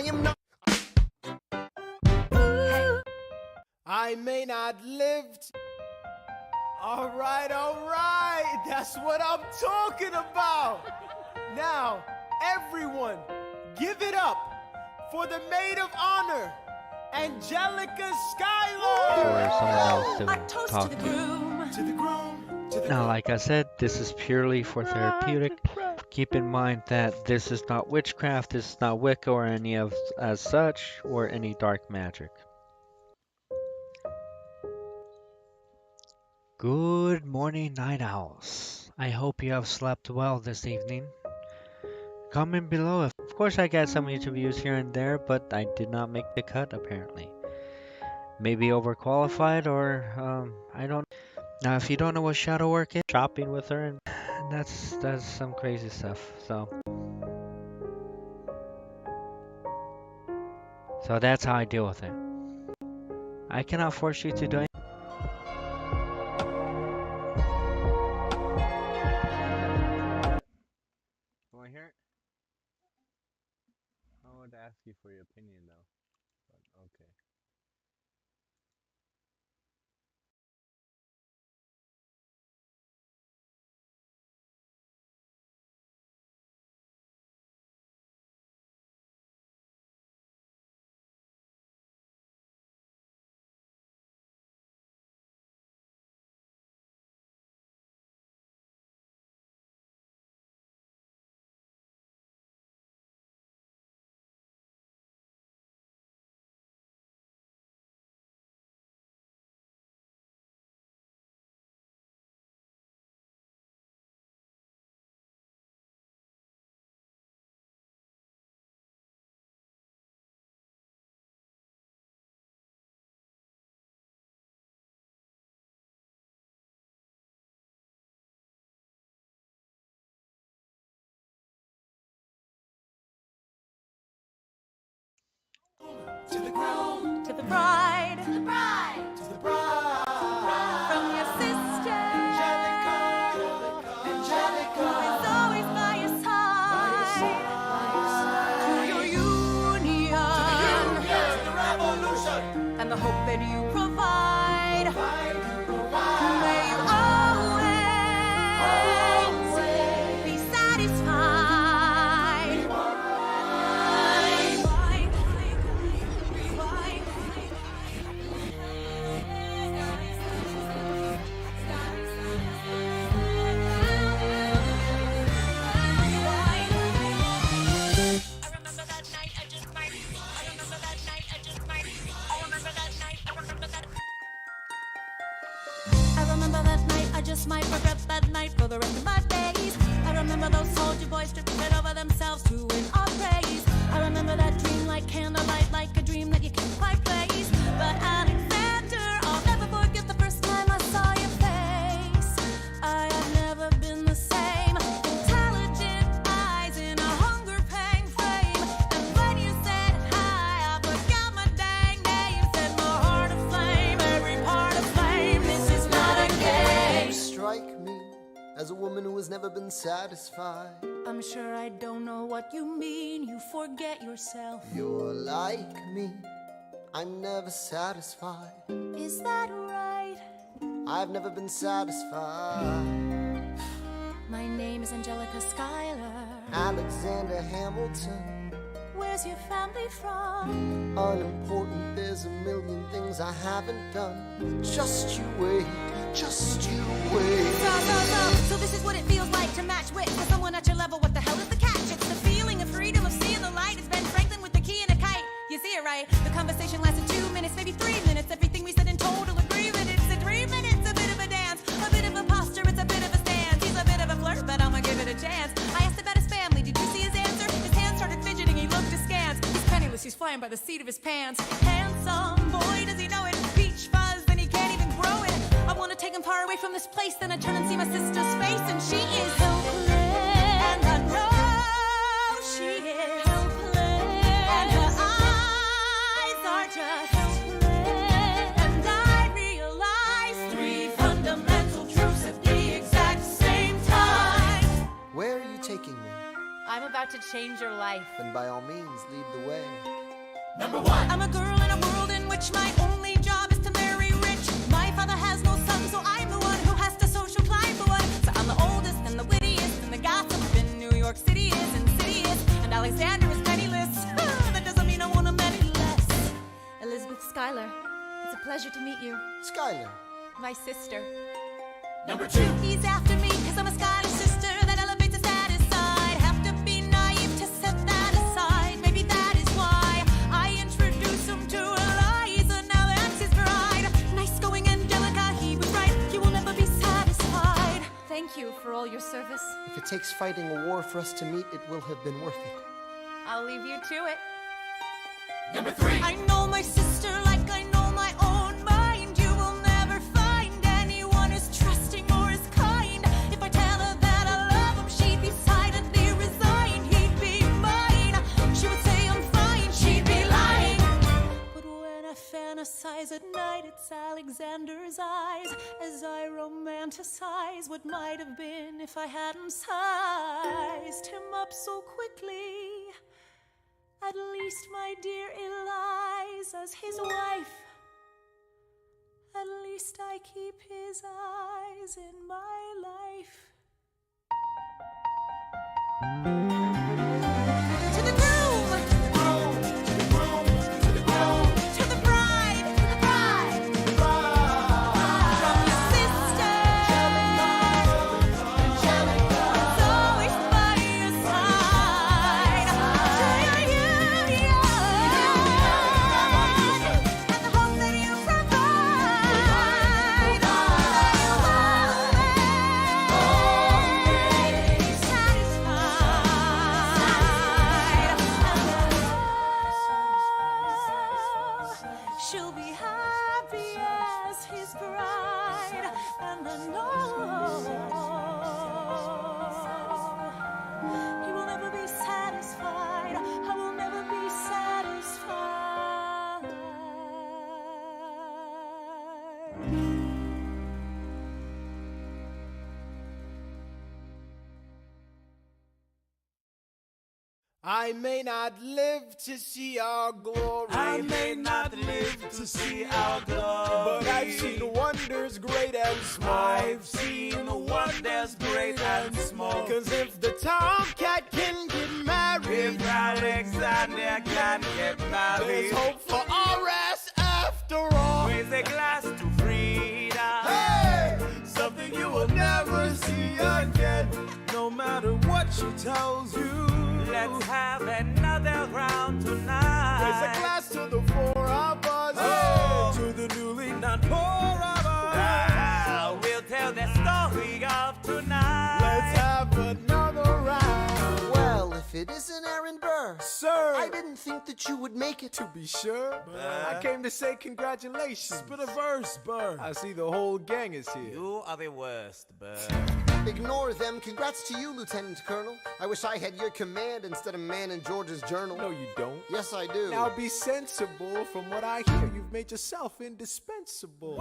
I am not. I may not lived. All right, that's what I'm talking about. Now, everyone, give it up for the maid of honor, Angelica Schuyler. For someone else to talk To the groom, to the Now, like I said, this is purely for therapeutic. Keep in mind that this is not witchcraft, this is not Wicca or any of as such, or any dark magic. Good morning, night owls. I hope you have slept well this evening. Comment below. Of course, I got some interviews here and there, but I did not make the cut apparently. Maybe overqualified, or I don't. Now, if you don't know what shadow work is, shopping with her, and that's some crazy stuff. So that's how I deal with it. I cannot force you to do anything. Want to hear it? I would ask you for your opinion though, but okay. groom, to the bride, to the bride, to the bride. from your sister, Angelica, who is always by your side, to your union, to the revolution, and the hope that you provide. May you always be satisfied. I remember that night, I just might regret that night for the rest of my days. I remember those soldier boys tripping over themselves to win our praise. I remember that dream like candlelight, like a dream that you can't quite place. But Alexander, I'll never forget the first time I saw your face. I have never been the same. Intelligent eyes in a hunger-pang frame. And when you said hi, I forgot my dang name. Said my heart aflame, every part aflame. This is not a game. you strike me as a woman who has never been satisfied. I'm sure I don't know what you mean. You forget yourself. You're like me, I'm never satisfied. Is that right? I've never been satisfied. My name is Angelica Schuyler. Alexander Hamilton, Where's your family from? unimportant, there's a million things I haven't done. Just you wait, just you wait. So this is what it feels like to match wit with someone at your level. What the hell is the catch? It's the feeling of freedom, of seeing the light. It's Ben Franklin with the key and a kite. You see it right? The conversation lasted 2 minutes, maybe 3 minutes. Everything we said in total agreement. It's a dream and it's a bit of a dance, a bit of a posture, it's a bit of a stance. He's a bit of a flirt, but I'ma give it a chance. I asked about his family. Did you see his answer? His hands started fidgeting. He looked askance. He's penniless. He's flying by the seat of his pants. Handsome boy, does he know it? Peach fuzz, and he can't even grow it. I wanna take him far away from this place. Then I turn and see my sister's face, and she is helpless. And I know she is helpless. And her eyes are just helpless. And I realize 3 fundamental truths at the exact same time. Where are you taking me? I'm about to change your life. Then by all means, lead the way. I'm a girl in a world in which my only job is to marry rich. My father has no son, so I'm the one who has to social climb the one. So I'm the oldest and the wittiest, and the gossip in New York City is insidious. And Alexander is penniless. That doesn't mean I want him any less. Elizabeth Schuyler, it's a pleasure to meet you. Skylar. My sister. Number 2. He's after me, cause I'm a Scottish sister that elevates his status side. Have to be naive to set that aside. Maybe that is why I introduce him to Eliza. Now that's his bride. Nice going Angelica, he was right. You will never be satisfied. Thank you for all your service. If it takes fighting a war for us to meet, it will have been worth it. I'll leave you to it. Number 3. I know my sister like I know my own mind. You will never find anyone as trusting or as kind. If I tell her that I love him, she'd be silently resigned. He'd be mine. She would say I'm fine. She'd be lying. But when I fantasize at night, it's Alexander's eyes as I romanticize what might have been if I hadn't sized him up so quickly. At least, my dear Eliza's his wife. At least I keep his eyes in my life. To the groom! To the groom! To the groom! To the bride! To the bride! To the bride! From your sister! Angelica! It's always by your side! To your and the hope that you provide. Satisfied. She'll be happy as his bride, and I know he will never be satisfied. I will never be satisfied. I may not live to see our glory. I may not live to see our glory, but I've seen wonders great and small. I've seen wonders great and small. Cause if the tomcat can get married, If Alexander can get there's married, hope for RS after all. raise a glass to freedom. Hey! Something you will never see again. No matter what she tells you, Let's have another round tonight. raise a glass to the 4 of us. Oh. To the newly not poor of us. We'll tell the story of tonight. Let's have another round. Well, if it isn't Aaron Burr, Sir, I didn't think that you would make it. to be sure, I came to say congratulations. Spit a verse, Burr. I see the whole gang is here. You are the worst, Burr. Ignore them. Congrats to you, Lieutenant Colonel. I wish I had your command instead of man in George's journal. No, you don't. Yes, I do. Now be sensible. From what I hear, you've made yourself indispensable.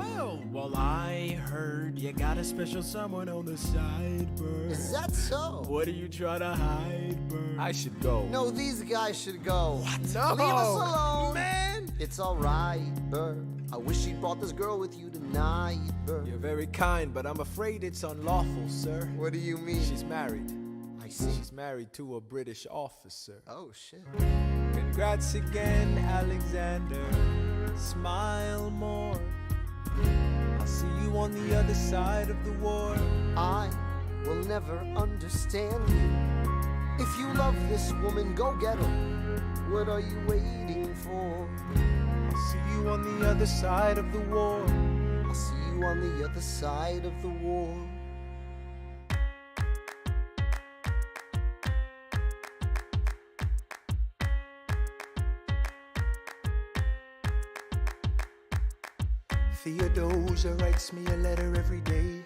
Well, I heard you got a special someone on the side, Burr. Is that so? What are you trying to hide, Burr? I should go. No, these guys should go. What? No. Leave us alone. Man. It's alright, Burr. I wish you'd brought this girl with you tonight, Burr. You're very kind, but I'm afraid it's unlawful, sir. What do you mean? She's married. I see. She's married to a British officer. Oh, shit. Congrats again, Alexander. Smile more. I'll see you on the other side of the war. I will never understand you. If you love this woman, go get her. What are you waiting for? I'll see you on the other side of the war. I'll see you on the other side of the war. Theodosia writes me a letter every day.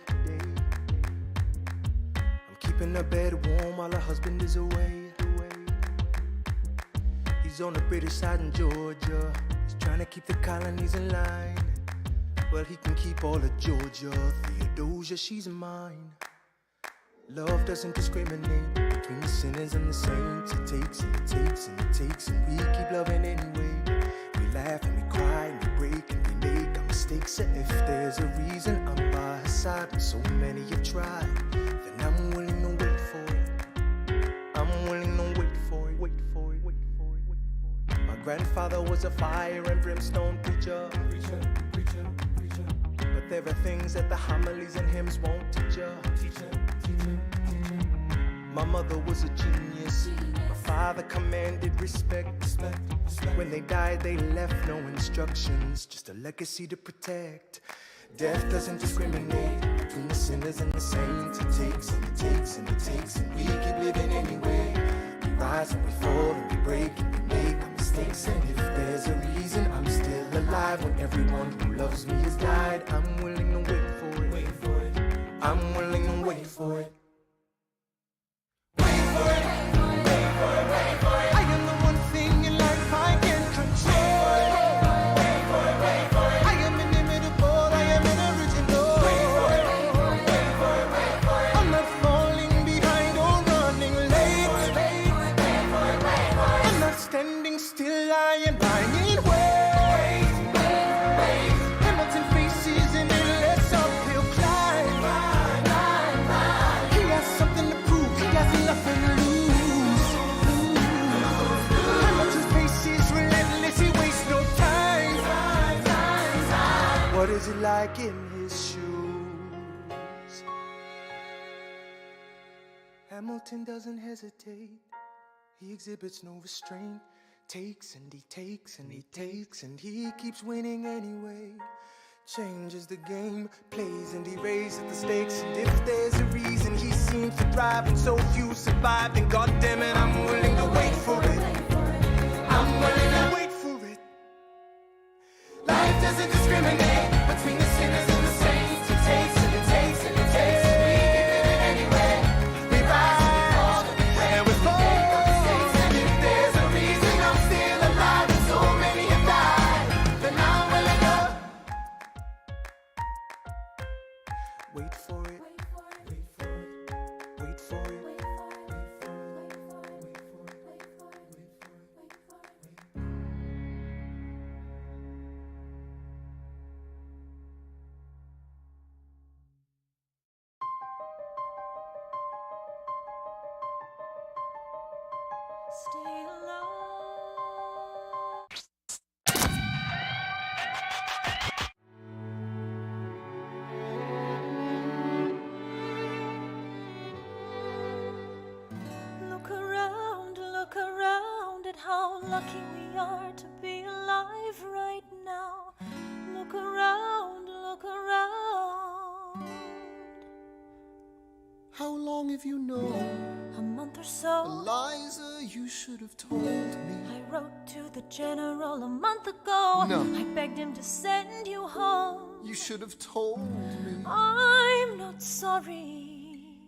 I'm keeping her bed warm while her husband is away. He's on the British side in Georgia. He's trying to keep the colonies in line. Well, he can keep all of Georgia. Theodosia, she's mine. Love doesn't discriminate. between the sinners and the saints. It takes and it takes and it takes, and we keep loving anyway. We laugh and we cry and we break and we make our mistakes. And if there's a reason I'm by her side when so many have tried, then I'm willing to wait for it. I'm willing to wait for it, wait for it, wait for it, wait for it. My grandfather was a fire and brimstone preacher. But there are things that the homilies and hymns won't teach ya. My mother was a genius. My father commanded respect. When they died, they left no instructions, just a legacy to protect. Death doesn't discriminate between the sinners and the saints. It takes and it takes and it takes, and we keep living anyway. We rise and we fall and we break and we make our mistakes. And if there's a reason I'm still alive when everyone who loves me has died, I'm willing to wait for it. I'm willing to wait for it. I am the one thing in life I can control. I am inimitable, I am an original. I'm not falling behind or running late. I'm not standing still, I am lying in wait. Hamilton faces an endless uphill climb. He has something to prove, he has nothing to lose. What is it like in his shoes? Hamilton doesn't hesitate. He exhibits no restraint. Takes and he takes and he takes, and he keeps winning anyway. Changes the game, plays and he raises the stakes. And if there's a reason he seems to thrive and so few survive, then goddammit, I'm willing to wait for it. I'm willing to wait for it. Life doesn't discriminate between the sinners and the saints. It takes and it takes and it takes, and we keep living anyway. We rise and we fall and we break and we make our mistakes. And if there's a reason I'm still alive and so many have died, then I'm willing to wait for it. Wait for it. Wait for it. Stay alive. Look around at how lucky we are to be alive right now. Look around, look around. How long have you known? A month or so. Eliza, you should have told me. I wrote to the general a month ago. No. I begged him to send you home. You should have told me. I'm not sorry.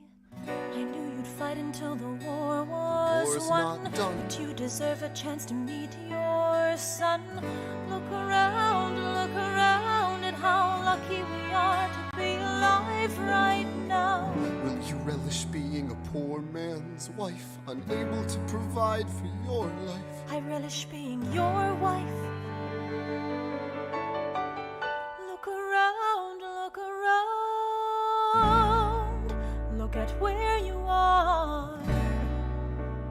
I knew you'd fight until the war was War's won. not done. But you deserve a chance to meet your son. Look around at how lucky we are to be alive right now. Will you relish being a poor man's wife, unable to provide for your life? I relish being your wife. Look around, look around. Look at where you are.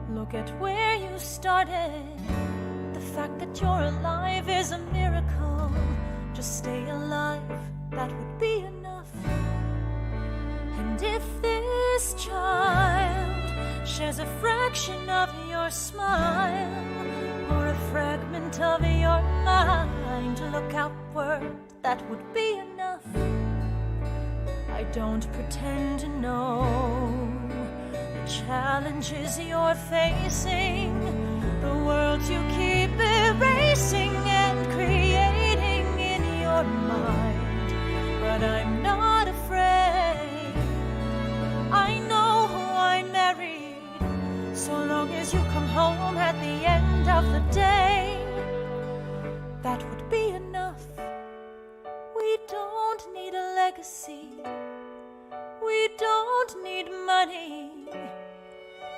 Look at where you started. The fact that you're alive is a miracle. Just stay alive, that would be enough. And if this child shares a fraction of your smile, or a fragment of your mind, look outward, that would be enough. I don't pretend to know the challenges you're facing, the worlds you keep erasing and creating in your mind. But I'm not afraid. I know who I married. So long as you come home at the end of the day, that would be enough. We don't need a legacy. We don't need money.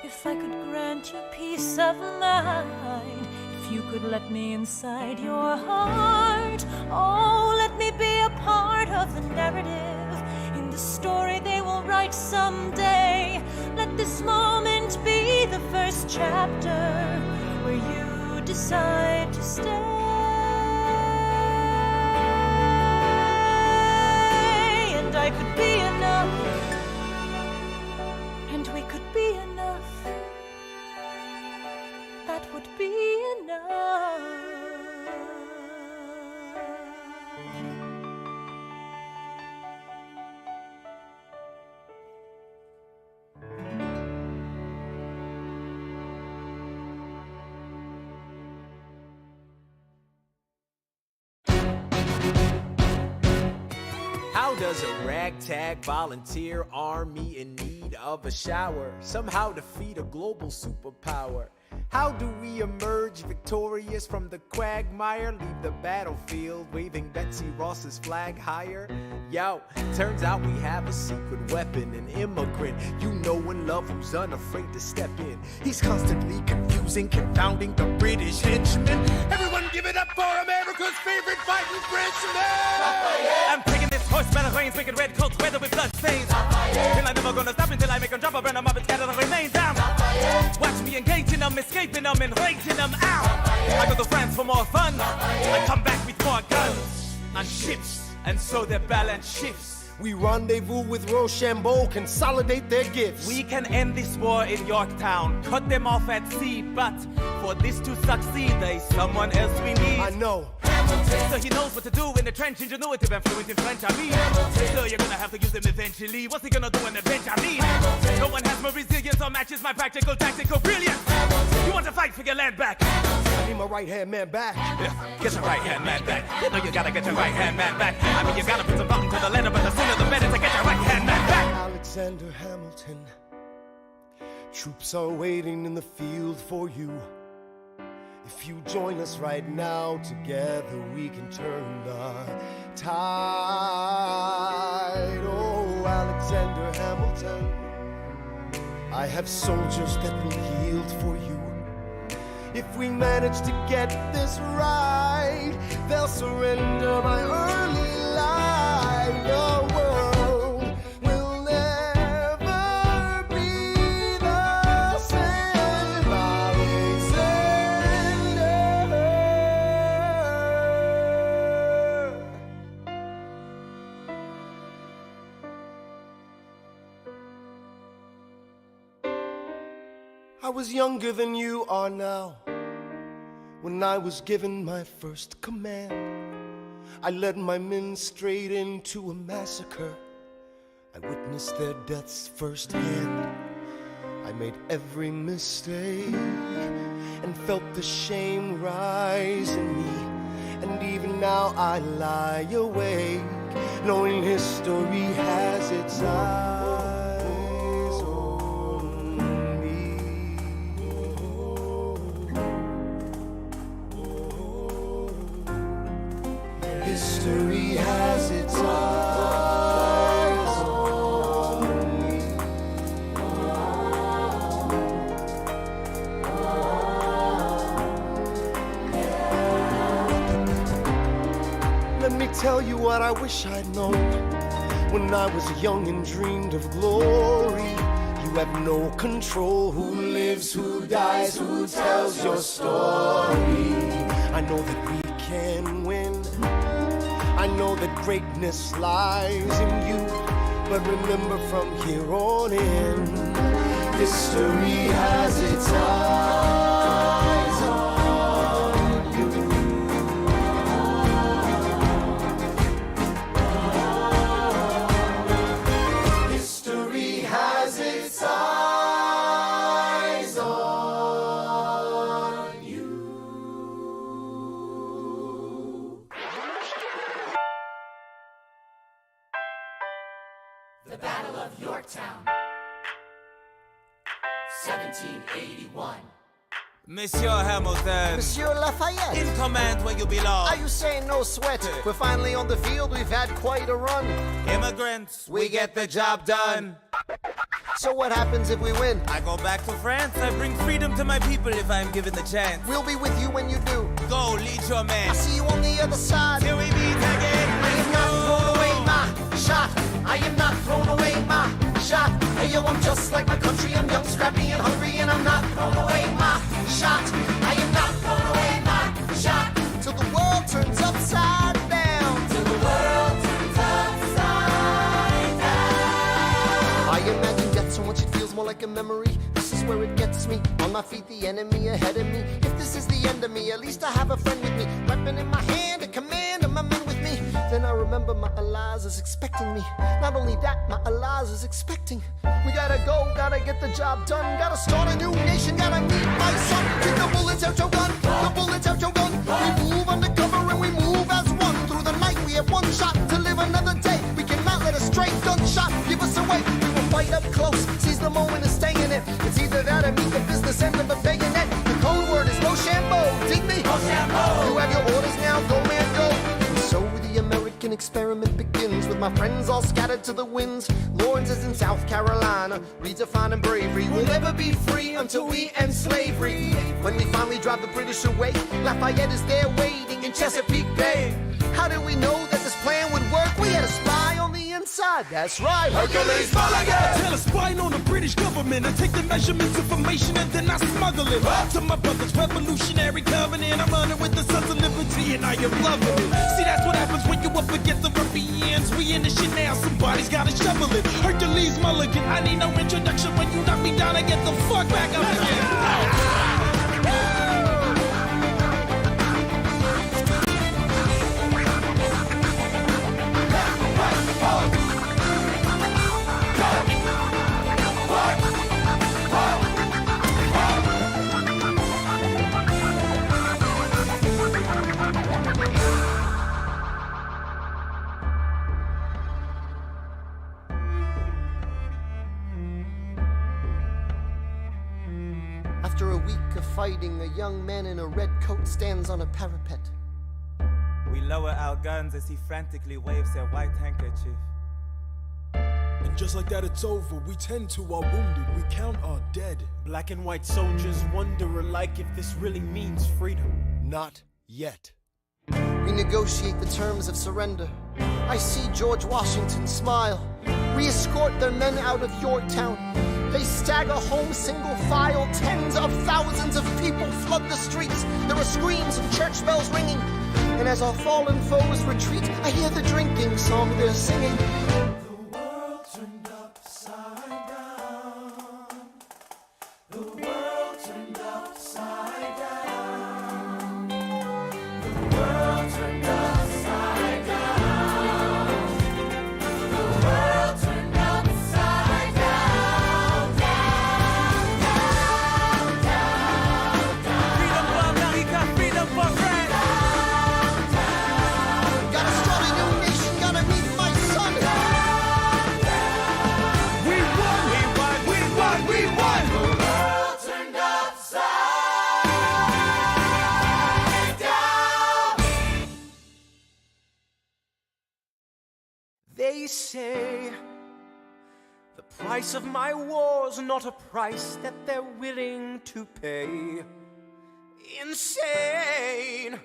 If I could grant you peace of mind, if you could let me inside your heart, oh, let me be a part of the narrative in the story they will write someday. Let this moment be the first chapter where you decide to stay. And I could be enough, and we could be enough. That would be enough. How does a ragtag volunteer army in need of a shower somehow defeat a global superpower? How do we emerge victorious from the quagmire? Leave the battlefield waving Betsy Ross's flag higher? Yo, turns out we have a secret weapon, an immigrant you know and love who's unafraid to step in. He's constantly confusing, confounding the British henchmen. Everyone give it up for America's favorite fighting Frenchman! I'm taking this horse by the reins, making red coats weather with blood stains. Till I'm never gonna stop until I make them drop or burn them up and scatter the remains down. Watch me engaging them, escaping them, and raging them out. I go to France for more fun. I come back with more guns on ships, and so their balance shifts. We rendezvous with Rochambeau, consolidate their gifts. We can end this war in Yorktown, cut them off at sea, but for this to succeed, there's someone else we need. I know. So he knows what to do in the trench, ingenuitive and fluent in French, I mean. So you're gonna have to use him eventually. What's he gonna do in the bench, I mean? No one has more resilience or matches my practical, tactical brilliance. You want to fight for your land back? I need my right-hand man back. Yeah, get your right-hand man back. You know you gotta get your right-hand man back. I mean, you gotta put some thought into the letter, but the sooner the better to get your right-hand man back. Alexander Hamilton, troops are waiting in the field for you. If you join us right now, together we can turn the tide. Oh, Alexander Hamilton, I have soldiers that will yield for you. If we manage to get this right, they'll surrender my early life. The world will never be the same. Alexander. I was younger than you are now when I was given my first command. I led my men straight into a massacre. I witnessed their deaths firsthand. I made every mistake and felt the shame rise in me. And even now I lie awake, knowing history has its eyes on me. History has its eyes on me. Let me tell you what I wish I'd known when I was young and dreamed of glory. You have no control who lives, who dies, who tells your story. I know that we can win. I know that greatness lies in you, but remember from here on in, history has its eyes on you. History has its eyes on you. The Battle of Yorktown, 1781. Monsieur Hamilton, Monsieur Lafayette, in command where you belong. are you saying no sweat? We're finally on the field, we've had quite a run. Immigrants, we get the job done. So what happens if we win? I go back to France. I bring freedom to my people if I'm given the chance. We'll be with you when you do. Go, lead your man. I'll see you on the other side. Till we meet again. I am not throwing away my shot. I am not throwing away my shot. Hey yo, I'm just like my country. I'm young, scrappy, and hungry, and I'm not throwing away my shot. I am not throwing away my shot. Till the world turns upside down. Till the world turns upside down. I imagine death so much it feels more like a memory. This is where it gets me. On my feet, the enemy ahead of me. If this is the end of me, at least I have a friend with me. Weapon in my hand, a command of my men with me. Then I remember my Eliza is expecting me. Not only that, my Eliza is expecting. We gotta go, gotta get the job done. Gotta start a new nation, gotta meet my son. Keep the bullets out your gun, the bullets out your gun. We move undercover and we move as one. Through the night we have one shot to live another day. We cannot let a stray gunshot give us away. We will fight up close, seize the moment and stay in it. It's either that or meet the business end of a bayonet. The code word is Rochambeau, dig me? Rochambeau. You have your orders now, go man go. And so the American experiment begins with my friends all scattered to the winds. Lawrence is in South Carolina, redefining bravery. We'll never be free until we end slavery. When we finally drive the British away, Lafayette is there waiting in Chesapeake Bay. How did we know that this plan would work? We had a spy on the inside, that's right, Hercules Mulligan! Tell a spying on the British government. I take the measurements, information, and then I smuggle it up to my brother's revolutionary covenant. I'm running with the Sons of Liberty, and I am loving it. See, that's what happens when you up against the ruffians. We in this shit now, somebody's gotta shovel it. Hercules Mulligan, I need no introduction. When you knock me down, I get the fuck back up again. After a week of fighting, a young man in a red coat stands on a parapet. We lower our guns as he frantically waves their white handkerchief. And just like that, it's over. We tend to our wounded. We count our dead. Black and white soldiers wonder alike if this really means freedom. Not yet. We negotiate the terms of surrender. I see George Washington smile. We escort their men out of Yorktown. They stagger home single file. Tens of thousands of people flood the streets. There are screams and church bells ringing. And as our fallen foes retreat, I hear the drinking song they're singing. The world turned upside down. The world turned upside down. The world turned upside down. The world turned upside down. Down, down, down, down. Freedom for America, freedom for France. Gotta start a new nation, gotta meet my son. We won! We won! We won! We won! The world turned upside down. They say the price of my war's not a price that they're willing to pay. Insane!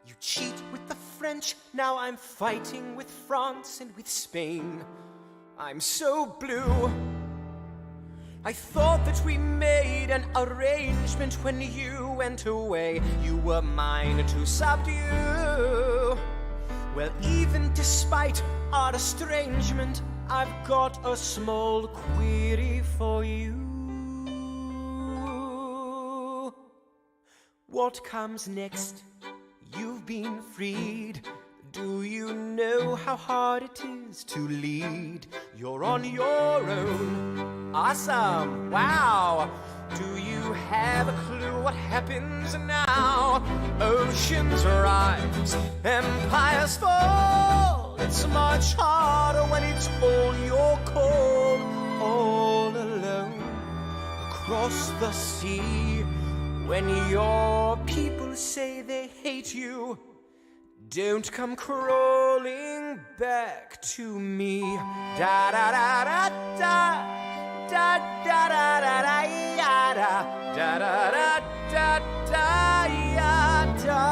You cheat with the French, now I'm fighting with France and with Spain. I'm so blue. I thought that we made an arrangement when you went away. You were mine to subdue. Well, even despite our estrangement, I've got a small query for you. What comes next? You've been freed. Do you know how hard it is to lead? You're on your own. Awesome. Wow. Do you have a clue what happens now? Oceans rise, empires fall. It's much harder when it's all your call. All alone across the sea. When your people say they hate you, don't come crawling back to me. Da da da da da. da da da da da ya da da da da da da ya da.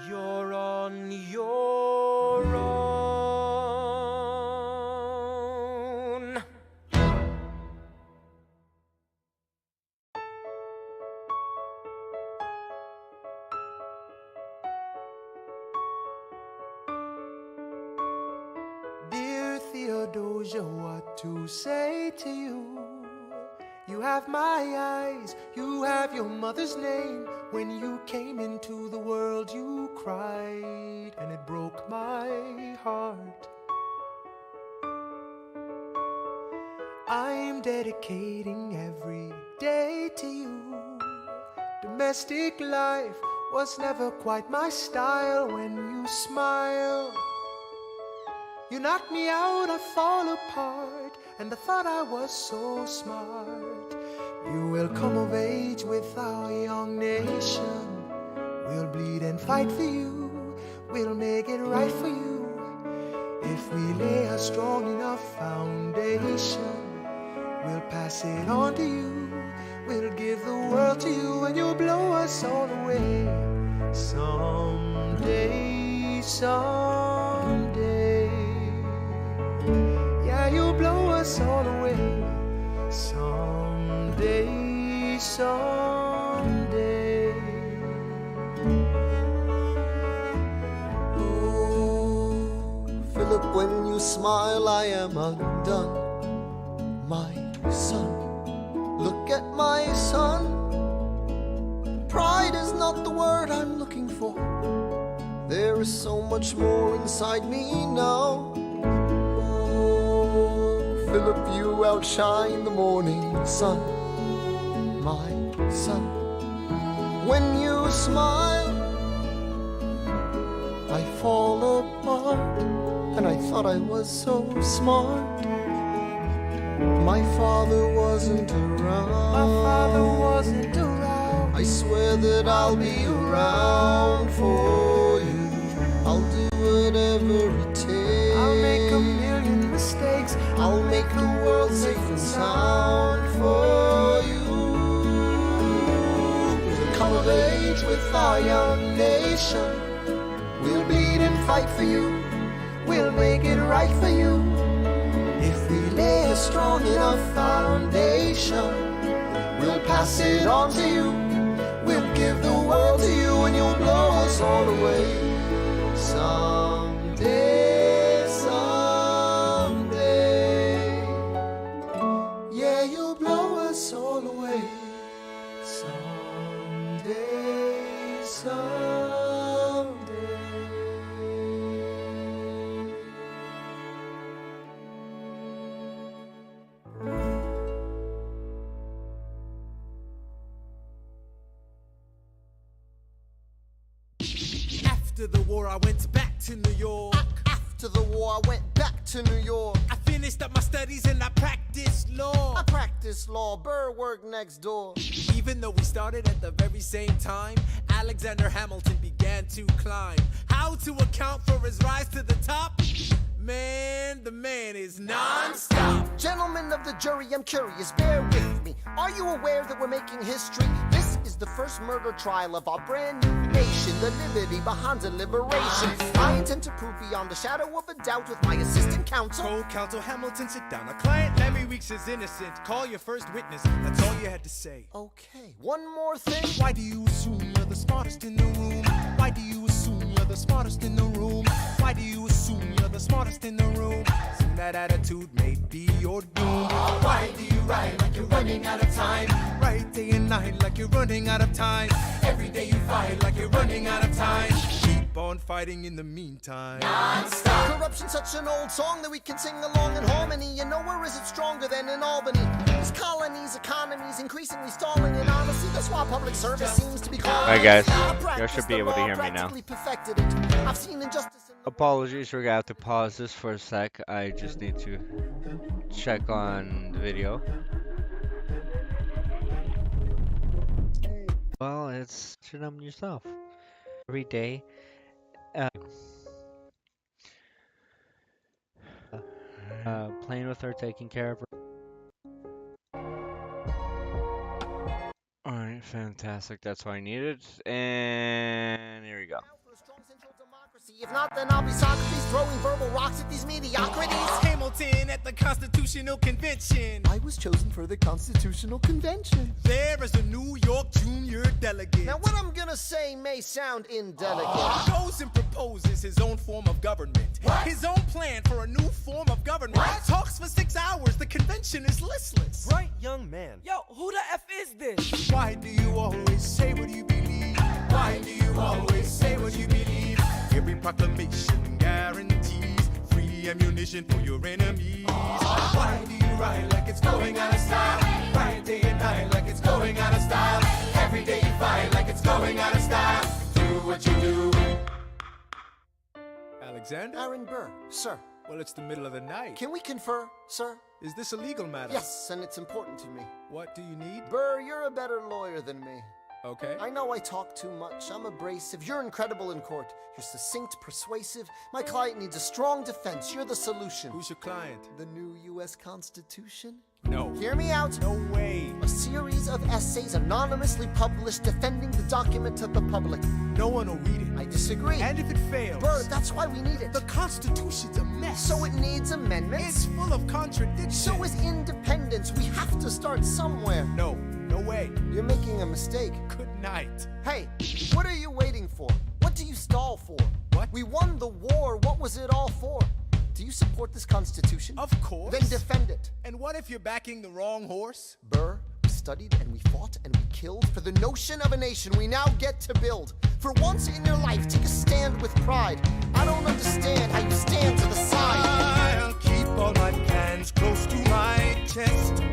You're on your own. Dear Theodosia, what to say to you? You have my eyes, you have your mother's name. When you came into the world, you cried, and it broke my heart. I'm dedicating every day to you. Domestic life was never quite my style. When you smile, you knock me out, I fall apart, and I thought I was so smart. You will come of age with our young nation. We'll bleed and fight for you. We'll make it right for you. If we lay a strong enough foundation, we'll pass it on to you. We'll give the world to you, and you'll blow us all away. Someday, someday. Yeah, you'll blow us all away. Someday, someday. Oh, Philip, when you smile, I am undone. My son, look at my son. Pride is not the word I'm looking for. There is so much more inside me now. Philip, you outshine the morning sun, my son. When you smile, I fall apart, and I thought I was so smart. My father wasn't around. My father wasn't around. I swear that I'll be around for you. I'll do whatever it takes. I'll make a million mistakes. I'll make the world safe and sound for you. We'll come of age with our young nation. We'll bleed and fight for you. We'll make it right for you. If we lay a strong enough foundation, we'll pass it on to you. We'll give the world to you, and you'll blow us all away. Someday, someday. Yeah, you'll blow us all away. Someday, someday. After the war, I went back to New York. After the war, I went back to New York. I finished up my studies and I practiced law. I practiced law, Burr worked next door. Even though we started at the very same time, Alexander Hamilton began to climb. How to account for his rise to the top? Man, the man is non-stop. Gentlemen of the jury, I'm curious, bear with me. Are you aware that we're making history? This is the first murder trial of our brand new nation, the liberty behind the liberation. I intend to prove beyond the shadow of a doubt with my assistant counsel. Co-counsel Hamilton, sit down. Our client Larry Weeks is innocent. Call your first witness. That's all you had to say. Okay, one more thing. Why do you assume you're the smartest in the room? Why do you assume you're the smartest in the room? Why do you assume you're the smartest in the room? Soon that attitude may be your doom. Why do you ride like you're running out of time? Right day and night like you're running out of time. Every day you fight like you're running out of time. Keep on fighting in the meantime. Non-stop. Corruption's such an old song that we can sing along in harmony. And nowhere is it stronger than in Albany. These colonies, economies increasingly stalling. And honestly, that's why public service seems to be calling. Alright guys, I y'all practiced should be the able to law, hear me now. practically perfected it. I've seen injustice in the Apologies, we're gonna have to pause this for a sec. I just need to check on the video. Well, it's turn on yourself every day. playing with her, taking care of her. Alright, fantastic. That's what I needed. And here we go. If not, then I'll be Socrates throwing verbal rocks at these mediocrities. Hamilton at the Constitutional Convention. I was chosen for the Constitutional Convention. There is a New York junior delegate. Now, what I'm gonna say may sound indelicate. Goes and proposes his own form of government. His own plan for a new form of government. Talks for 6 hours. The convention is listless. Bright young man. Yo, who the F is this? Why do you always say what you believe? Why do you always say what you believe? Every proclamation guarantees free ammunition for your enemies. Why do you ride like it's going out of style? Ride day and night like it's going out of style. Every day you fight like it's going out of style. Do what you do. Alexander? Aaron Burr, sir. Well, it's the middle of the night. Can we confer, sir? Is this a legal matter? Yes, and it's important to me. What do you need? Burr, you're a better lawyer than me. Okay. I know I talk too much. I'm abrasive. You're incredible in court. You're succinct, persuasive. My client needs a strong defense. You're the solution. Who's your client? The new U.S. Constitution? No. Hear me out. No way. A series of essays anonymously published defending the document to the public. No one will read it. I disagree. And if it fails? Burr, that's why we need it. The Constitution's a mess. So it needs amendments. It's full of contradictions. So is independence. We have to start somewhere. No. No way. You're making a mistake. Good night. Hey, what are you waiting for? What do you stall for? What? We won the war. What was it all for? Do you support this Constitution? Of course. Then defend it. And what if you're backing the wrong horse? Burr, we studied and we fought and we killed for the notion of a nation we now get to build. For once in your life, take a stand with pride. I don't understand how you stand to the side. I'll keep all my plans close to my chest.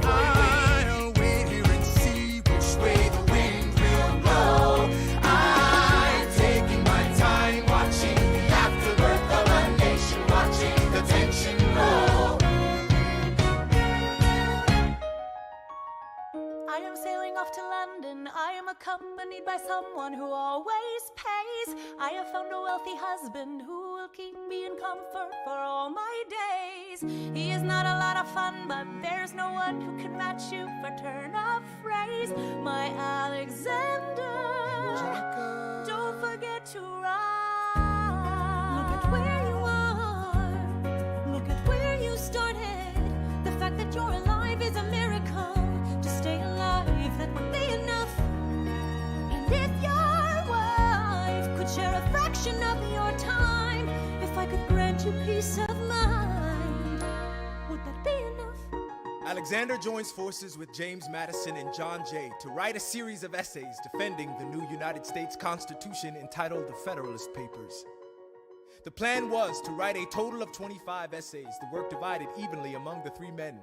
I'll wait here and see which way the wind will blow. I'm taking my time watching the afterbirth of a nation, watching the tension grow. I am sailing off to London. I am accompanied by someone who always pays. I have found a wealthy husband who will keep me in comfort for all my days. He is not a lot of fun, but there's no one who can match you for turn of phrase. My Alexander, don't forget to ride. Look at where you are. Look at where you started. The fact that you're alive is a miracle. To stay alive, that would be enough. And if your wife could share a fraction of your time, if I could grant you peace of mind, would that be enough? Alexander joins forces with James Madison and John Jay to write a series of essays defending the new United States Constitution entitled the Federalist Papers. The plan was to write a total of 25 essays, the work divided evenly among the three men.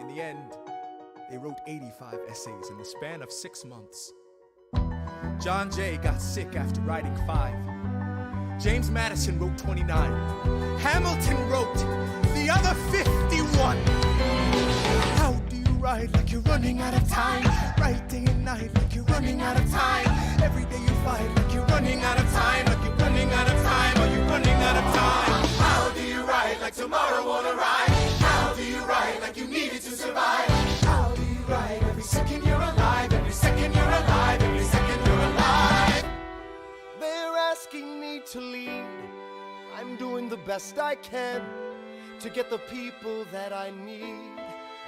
In the end, they wrote 85 essays in the span of 6 months. John Jay got sick after writing 5. James Madison wrote 29. Hamilton wrote the other 51. How do you ride like you're running out of time? Right day and night like you're running out of time. Every day you fight like you're running out of time. Like you're running out of time. Are you running out of time? How do you ride like tomorrow won't arrive? How do you ride like you needed to survive? How do you ride every second you're alive? Every second you're alive. Every second you're alive. They're asking me to lead. I'm doing the best I can to get the people that I need.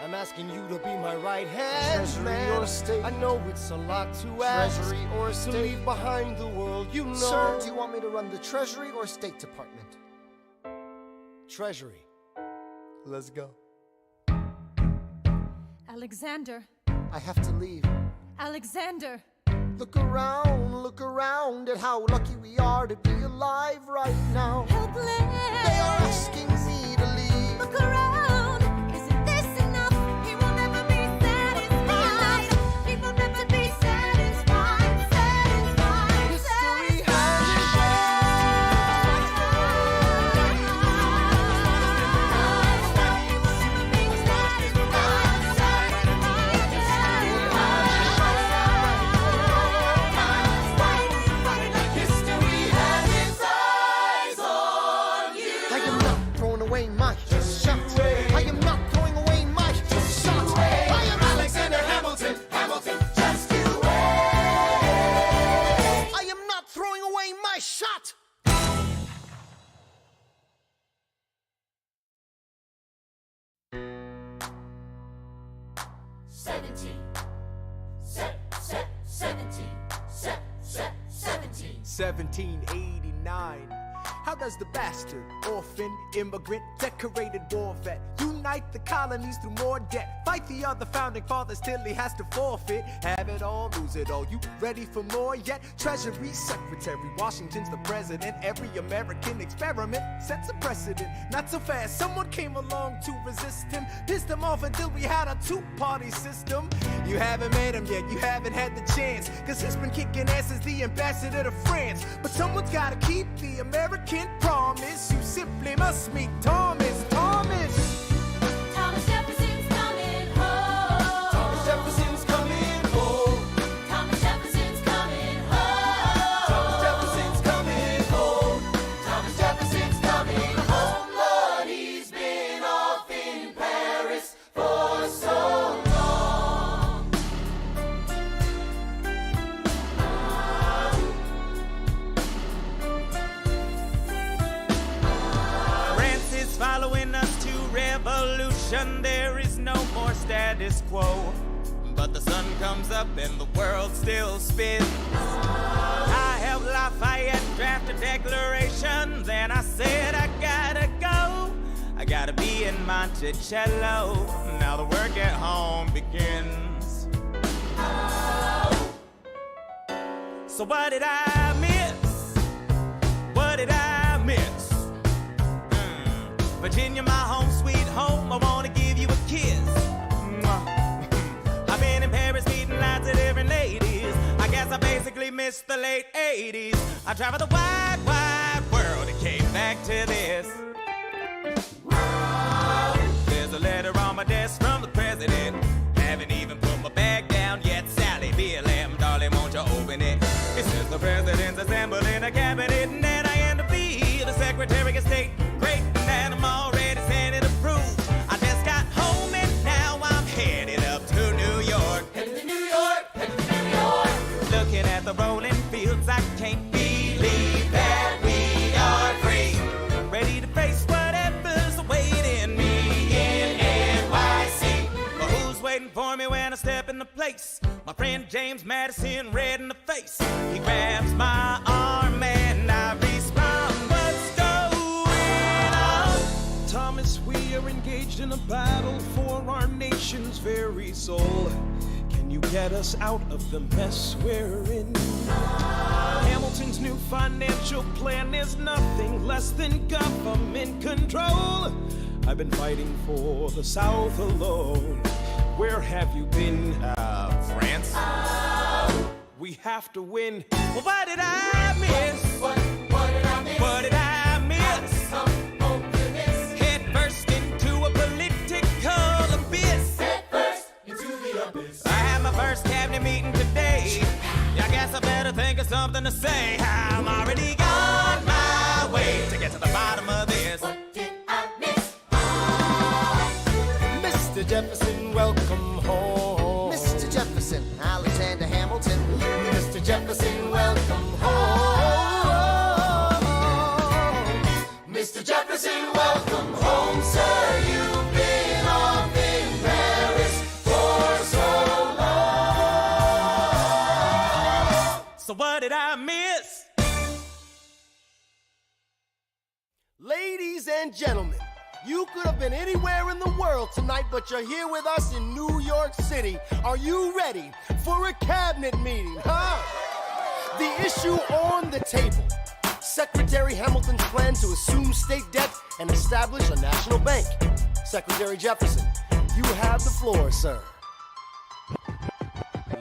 I'm asking you to be my right hand, Treasury man. or state? I know it's a lot to ask. Treasury or to state? leave behind the world, you know. Sir, do you want me to run the Treasury or State Department? Treasury. Let's go. Alexander, I have to leave. Alexander. Look around at how lucky we are to be alive right now. Helpless. They are asking me to leave. Look around. Isn't this enough? He will never be satisfied. He will never be satisfied. Satisfied. History 1789. How does the bastard, orphan, immigrant, decorated war vet unite the colonies through more debt? Fight the other founding fathers till he has to forfeit. Have it all, lose it all. You ready for more yet? Treasury Secretary, Washington's the president. Every American experiment sets a precedent. Not so fast, someone came along to resist him. Pissed him off until we had a two-party system. You haven't met him yet, you haven't had the chance, cause he's been kicking ass as the ambassador to France. But someone's gotta keep the American promise. You simply must meet Thomas. Thomas Jefferson's coming home. Thomas Jefferson's coming home. Thomas Jefferson's coming home. Thomas Jefferson's coming home. Thomas Jefferson's coming home. Lord, he's been off in Paris for so long. France is following us to revolution. There is no more status quo. But the sun comes up and the world still spins. I helped Lafayette draft a declaration. Then I said I gotta go. I gotta be in Monticello. Now the work at home begins. So what did I miss? What did I miss? Virginia, my home, sweet home, I wanna give you a kiss. I've been in Paris meeting lots of different ladies. I guess I basically missed the late 80s. I traveled the wide, wide world and came back to this. There's a letter on my desk from the president. Haven't even put my bag down yet. Sally, BLM, darling, won't you open it? It says the president's assembling a cabinet, and then I end up being the Secretary of State. Great, and I'm already Senate approved. I just got home and now I'm headed up to New York. Headed to New York, headed to New York. Looking at the rolling fields, I can't believe that we are free. Ready to face whatever's awaiting me in NYC. But who's waiting for me when I step into place? My friend James Madison, red in the face. He grabs my arm and I respond, what's going on? Thomas, we are engaged in a battle for our nation's very soul. Can you get us out of the mess we're in? Hamilton's new financial plan is nothing less than government control. I've been fighting for the South alone. Where have you been? France? We have to win. Well, what did I miss? What did I miss? What did I miss? Some openness. Head first into a political abyss. Head first into the abyss. I had my first cabinet meeting today. I guess I better think of something to say. I'm already on my way to get to the bottom of this. What did I miss? Mr. Jefferson, welcome home. Mr. Jefferson, Alexander Hamilton. Mr. Jefferson, welcome home. Mr. Jefferson, welcome home, sir. You've been off in Paris for so long. So what did I miss? Ladies and gentlemen, you could have been anywhere in the world tonight, but you're here with us in New York City. Are you ready for a cabinet meeting, huh? The issue on the table: Secretary Hamilton's plan to assume state debt and establish a national bank. Secretary Jefferson, you have the floor, sir.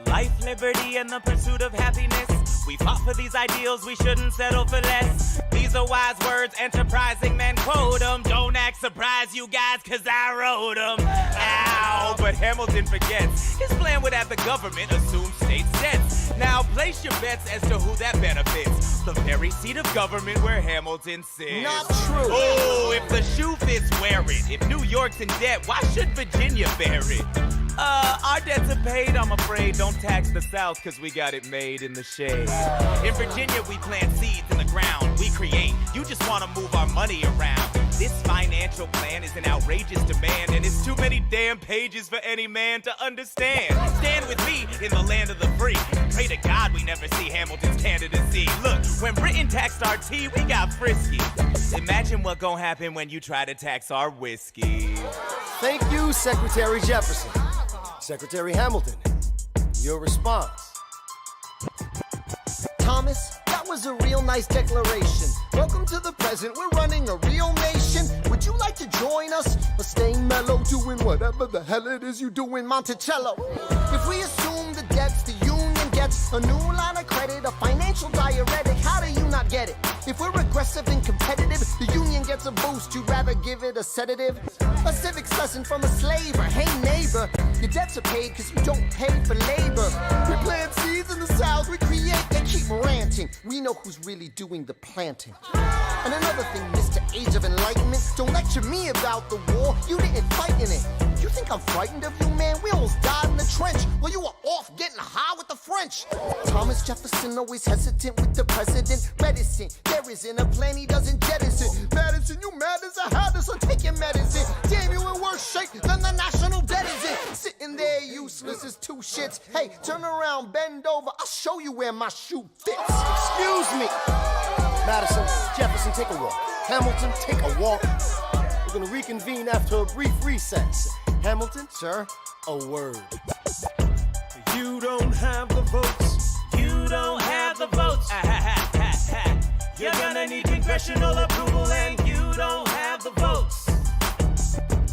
Life, liberty, and the pursuit of happiness. We fought for these ideals, we shouldn't settle for less. These are wise words, enterprising men quote them. Don't act surprised, you guys, cause I wrote them. Ow, but Hamilton forgets. His plan would have the government assume state debts. Now place your bets as to who that benefits. The very seat of government where Hamilton sits. Not true. Oh, if the shoe fits, wear it. If New York's in debt, why should Virginia bear it? Our debts are paid, I'm afraid. Don't tax the South, cause we got it made in the shade. In Virginia, we plant seeds in the ground. We create. You just wanna move our money around. This financial plan is an outrageous demand, and it's too many damn pages for any man to understand. Stand with me in the land of the free. Pray to God we never see Hamilton's candidacy. Look, when Britain taxed our tea, we got frisky. Imagine what gon' happen when you try to tax our whiskey. Thank you, Secretary Jefferson. Secretary Hamilton, your response. Thomas, that was a real nice declaration. Welcome to the present, we're running a real nation. Would you like to join us? Or stay mellow, doing whatever the hell it is you do in Monticello? If we assume the debts the union gets, a new line of credit, a financial diuretic, how do you not get it? If we're aggressive and competitive, the union gets a boost, you'd rather give it a sedative? A civics lesson from a slaver, hey neighbor, your debts are paid cause you don't pay for labor. We plant seeds in the south, we create, they keep ranting. We know who's really doing the planting. And another thing, Mr. Age of Enlightenment, don't lecture me about the war, you didn't fight in it. You think I'm frightened of you, man? We almost died in the trench while you were off getting high with the French. Thomas Jefferson always hesitant with the president. Reticent, there isn't a plan he doesn't jettison. Madison, you mad as a hatter, so take your medicine. Damn, you in worse shape than the national debt is in. Sitting there useless as two shits. Hey, turn around, bend over, I'll show you where my shoe fits. Excuse me. Madison, Jefferson, take a walk. Hamilton, take a walk. We're gonna reconvene after a brief recess. Hamilton, sir, a word. You don't have the votes. You don't have the votes. You're gonna need congressional approval, and you don't have the votes.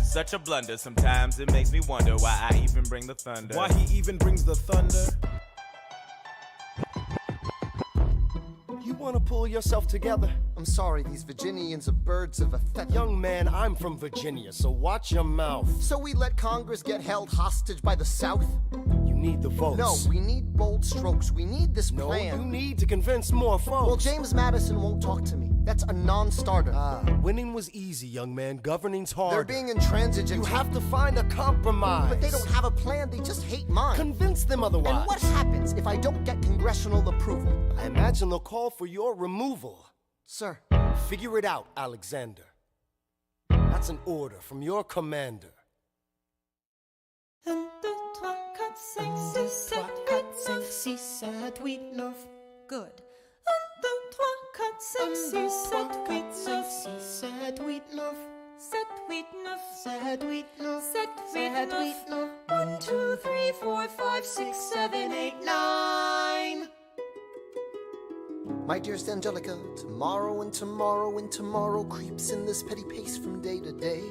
Such a blunder, sometimes it makes me wonder why I even bring the thunder. Why he even brings the thunder? You wanna pull yourself together? I'm sorry, these Virginians are birds of a feather. Young man, I'm from Virginia, so watch your mouth. So we let Congress get held hostage by the South? You need the votes. No, we need bold strokes. We need this No, plan. you need to convince more folks. Well, James Madison won't talk to me. That's a non-starter. Winning was easy, young man. Governing's hard. They're being intransigent. You have to find a compromise. But they don't have a plan. They just hate mine. Convince them otherwise. And what happens if I don't get congressional approval? I imagine they'll call for your removal. Sir. Figure it out, Alexander. That's an order from your commander. 1, 2, 3, 4, 5, 6, 7, 8, 9. 6, 7, 8, 9. Good. 1, 2, 3, 4, 5, 6, 7, 8, 9. 6, 7, 8, 9. 7, 8, 9. 7, 8, 9. 7, 8, 9. 1, 2, 3, 4, 5, 6, 7, 8, 9. My dearest Angelica, tomorrow and tomorrow and tomorrow creeps in this petty pace from day to day.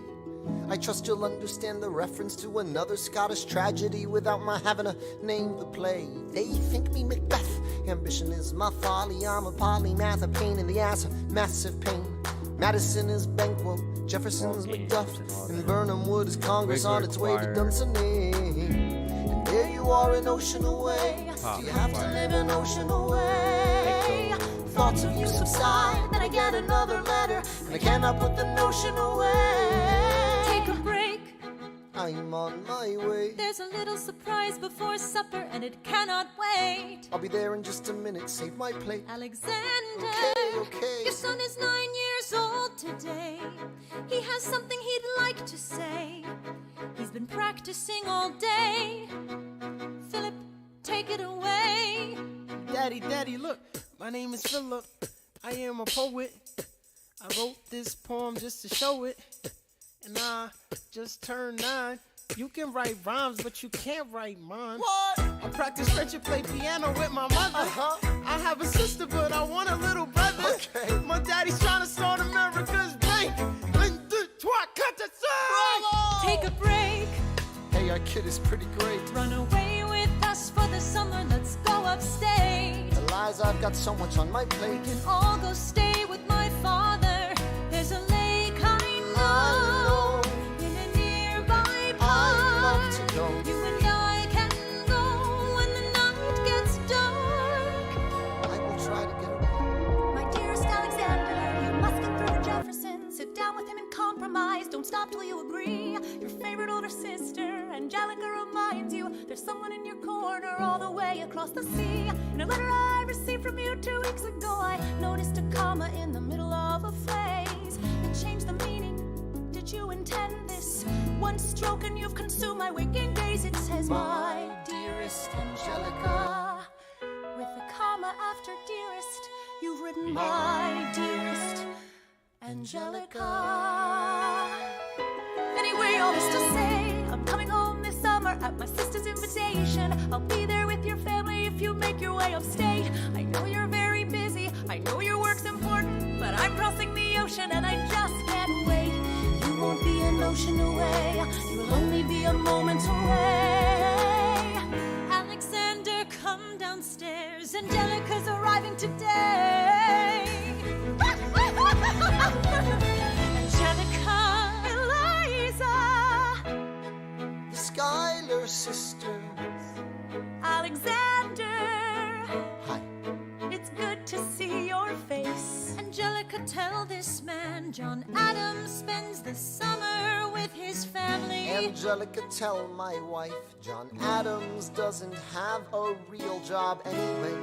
I trust you'll understand the reference to another Scottish tragedy without my having to name the play. They think me Macbeth, ambition is my folly. I'm a polymath, a pain in the ass, a massive pain. Madison is Banquo, Jefferson's Macduff, and Burnham Wood is Congress on its way to Dunsinane. And there you are an ocean away. Do you have to live an ocean away? Thoughts of you subside, then I get another letter, and I cannot put the notion away. Take a break. I'm on my way. There's a little surprise before supper, and it cannot wait. I'll be there in just a minute, save my plate. Alexander, Okay. your son is 9 years old today. He has something he'd like to say. He's been practicing all day. Philip, take it away. Daddy, look, my name is Philip. I am a poet. I wrote this poem just to show it. And I just turned 9. You can write rhymes, but you can't write mine. What? I practice French and play piano with my mother. I have a sister, but I want a little brother. Okay. My daddy's trying to start America's bank. 1, 2, 3, 4, 5. Take a break. Hey, our kid is pretty great. Run away with us for the summer. Let's go upstate. Lies, I've got so much on my plate. We can all go stay with my father. There's a lake I know in a nearby park. I love to go. You and I can go when the night gets dark. I will try to get away. My dearest Alexander, you must get through to Jefferson. Sit down with him and compromise. Don't stop till you agree. Your favorite older sister, Angelica, reminds you There's someone in your corner all the way across the sea. In a letter I received from you 2 weeks ago, I noticed a comma in the middle of a phrase that changed the meaning. Did you intend this? One stroke and you've consumed my waking days. It says, my dearest Angelica. With a comma after dearest, you've written my dearest Angelica. Anyway, all this to say, I'm coming home this summer at my sister's invitation. I'll be there with your family if you make your way upstate. I know you're very busy, I know your work's important, but I'm crossing the ocean and I just can't wait. You won't be an ocean away, you'll only be a moment away. Alexander, come downstairs, Angelica's arriving today. Angelica, Eliza, Skylar sisters. Alexander, Hi. it's good to see your face. Angelica, tell this man John Adams spends the summer with his family. Angelica, tell my wife John Adams doesn't have a real job anyway.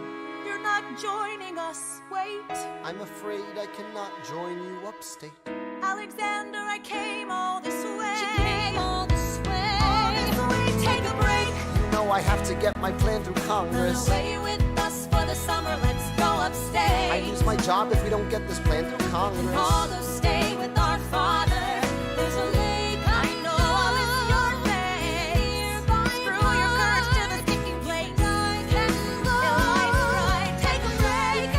You're not joining us, wait. I'm afraid I cannot join you upstate. Alexander, I came all this way. She came all this way. All this way, take a break. You know I have to get my plan through Congress. Run away with us for the summer, let's go upstate. I lose my job if we don't get this plan through Congress. All those stay with our father. There's a lake, I know. I'll miss your face. Screw your courage to the sticking place. Eliza, right, take a break.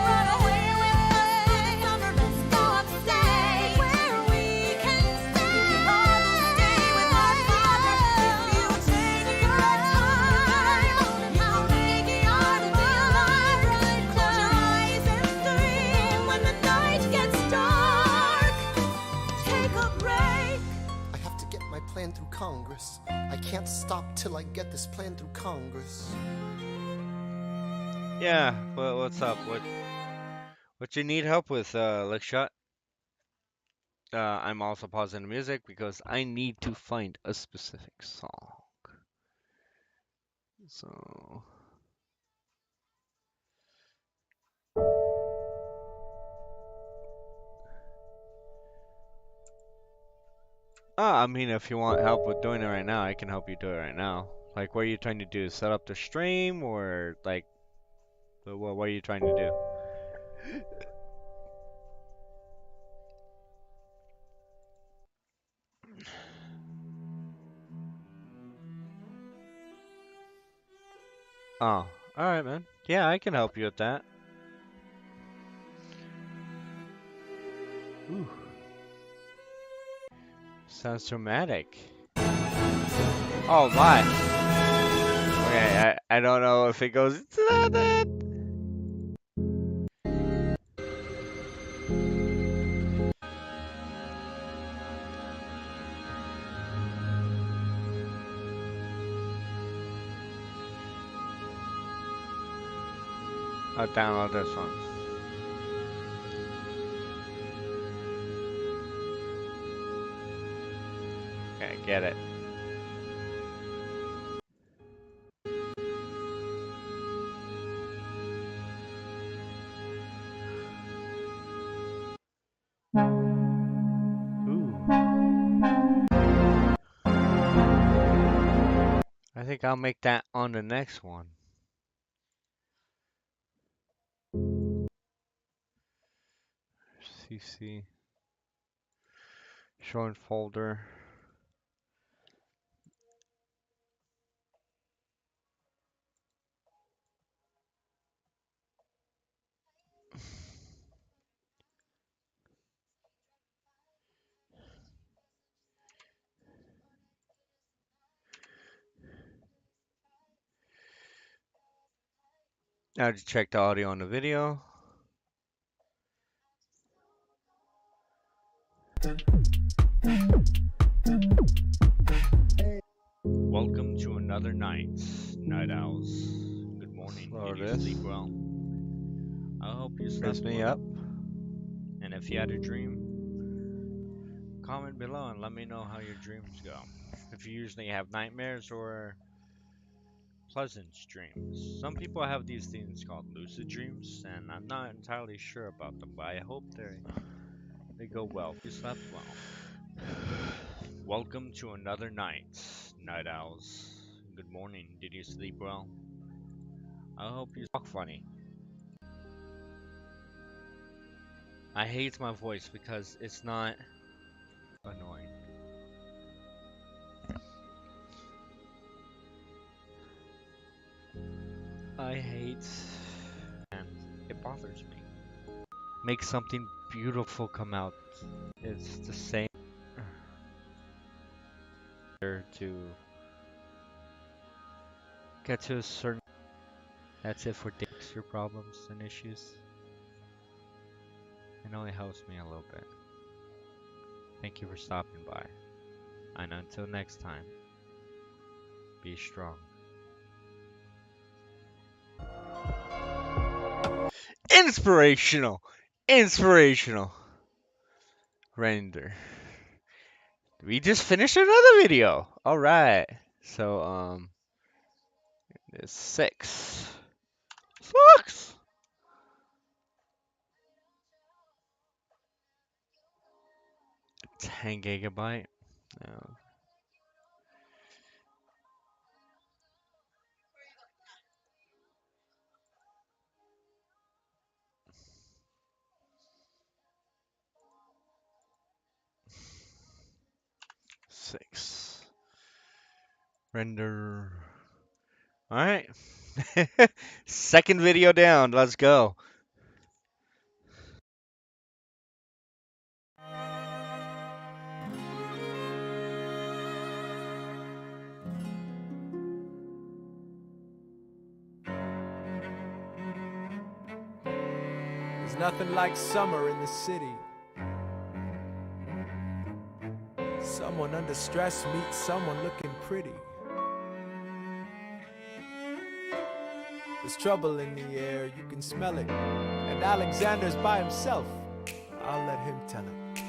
Run away with us for the summer, let's go upstate. Where we can stay. All those stay with our father. If you take your time, how big you are to be alive. Close your eyes and dream when the night gets dark. Take a break. I have to get my plan through Congress. I can't stop till I get this plan through Congress. Yeah, what's up? What you need help with, Lickshot? I'm also pausing the music because I need to find a specific song. So I mean, if you want help with doing it right now, I can help you do it right now. Like, what are you trying to do? Set up the stream, or like, what are you trying to do? Oh, alright, man. Yeah, I can help you with that. Ooh. Sounds dramatic. Oh my. Okay, I don't know if it goes. I'll download this one. Okay, get it. I think I'll make that on the next one. CC. Showing folder. Now just check the audio on the video. Welcome to another night, Night Owls. Good morning. Did you sleep well? I hope you slept me up. And if you had a dream, comment below and let me know how your dreams go. if you usually have nightmares or pleasant dreams. Some people have these things called lucid dreams, and I'm not entirely sure about them, but I hope they go well. You slept well. Welcome to another night, night owls. Good morning. Did you sleep well? I hope you talk funny. I hate my voice because it's not annoying. I hate and it bothers me. Make something beautiful come out. It's the same to get to a certain. That's it for fix your problems and issues. It only helps me a little bit. Thank you for stopping by. And until next time, be strong. Inspirational! Inspirational! Render. We just finished another video! Alright. So, it's 6. 6! 10 gigabyte. No. Six. Render. Alright. Second video down. Let's go. There's nothing like summer in the city. Someone under stress meets someone looking pretty. There's trouble in the air, you can smell it. And Alexander's by himself. I'll let him tell it.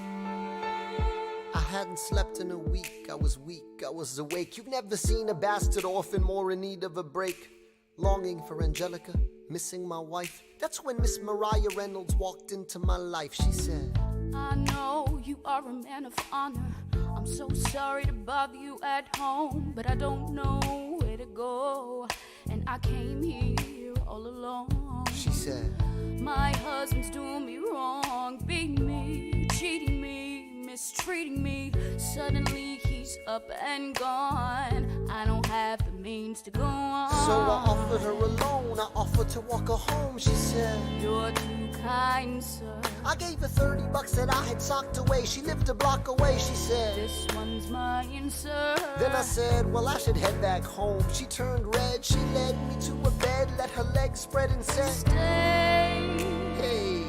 I hadn't slept in a week, I was weak, I was awake. You've never seen a bastard orphan more in need of a break. Longing for Angelica, missing my wife. That's when Miss Mariah Reynolds walked into my life. She said, I know you are a man of honor. I'm so sorry to bother you at home, but I don't know where to go, and I came here all alone. She said, my husband's doing me wrong, beating me, cheating me, mistreating me. Suddenly he's up and gone. I don't have the means to go on. So I offered her a loan, I offered to walk her home. She said, you're too kind, sir. I gave her $30 that I had socked away. She lived a block away. She said, this one's mine, sir. Then I said, well, I should head back home. She turned red, she led me to a bed, let her legs spread and said, stay. Hey.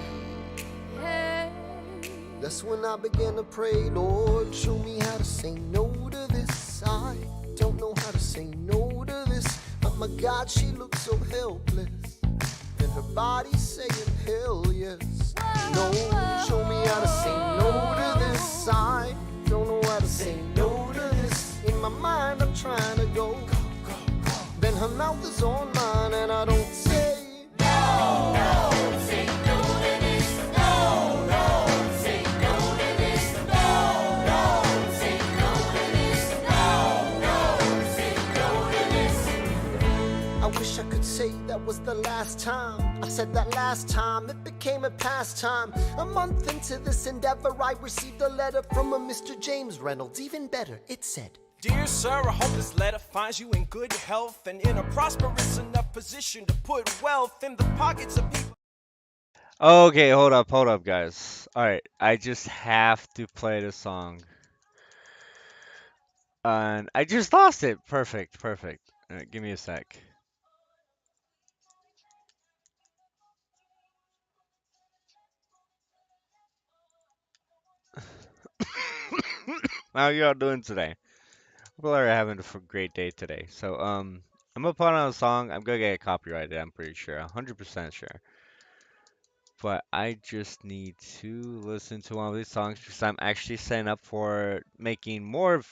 Hey. That's when I began to pray, Lord, show me how to say no to this. I don't know how to say no to this. Oh my God, she looks so helpless, and her body's saying hell yes. No, show me how to say no to this. I don't know how to say no to this. In my mind I'm trying to go. Then her mouth is on mine and I don't say no, no, say no to this. No, no, say no to this. No, no, say no to this. No, no, say no to this. I wish I could say that was the last time I said that last time. It became a pastime. A month into this endeavor, I received a letter from a Mr. James Reynolds. Even better, it said, Dear sir, I hope this letter finds you in good health and in a prosperous enough position to put wealth in the pockets of people. Okay, hold up, guys. Alright, I just have to play the song. And I just lost it. Perfect. Alright, give me a sec. How y'all doing today? People are having a great day today. So, I'm gonna put on a song. I'm gonna get copyrighted, I'm pretty sure. 100% sure. But I just need to listen to one of these songs because I'm actually setting up for making more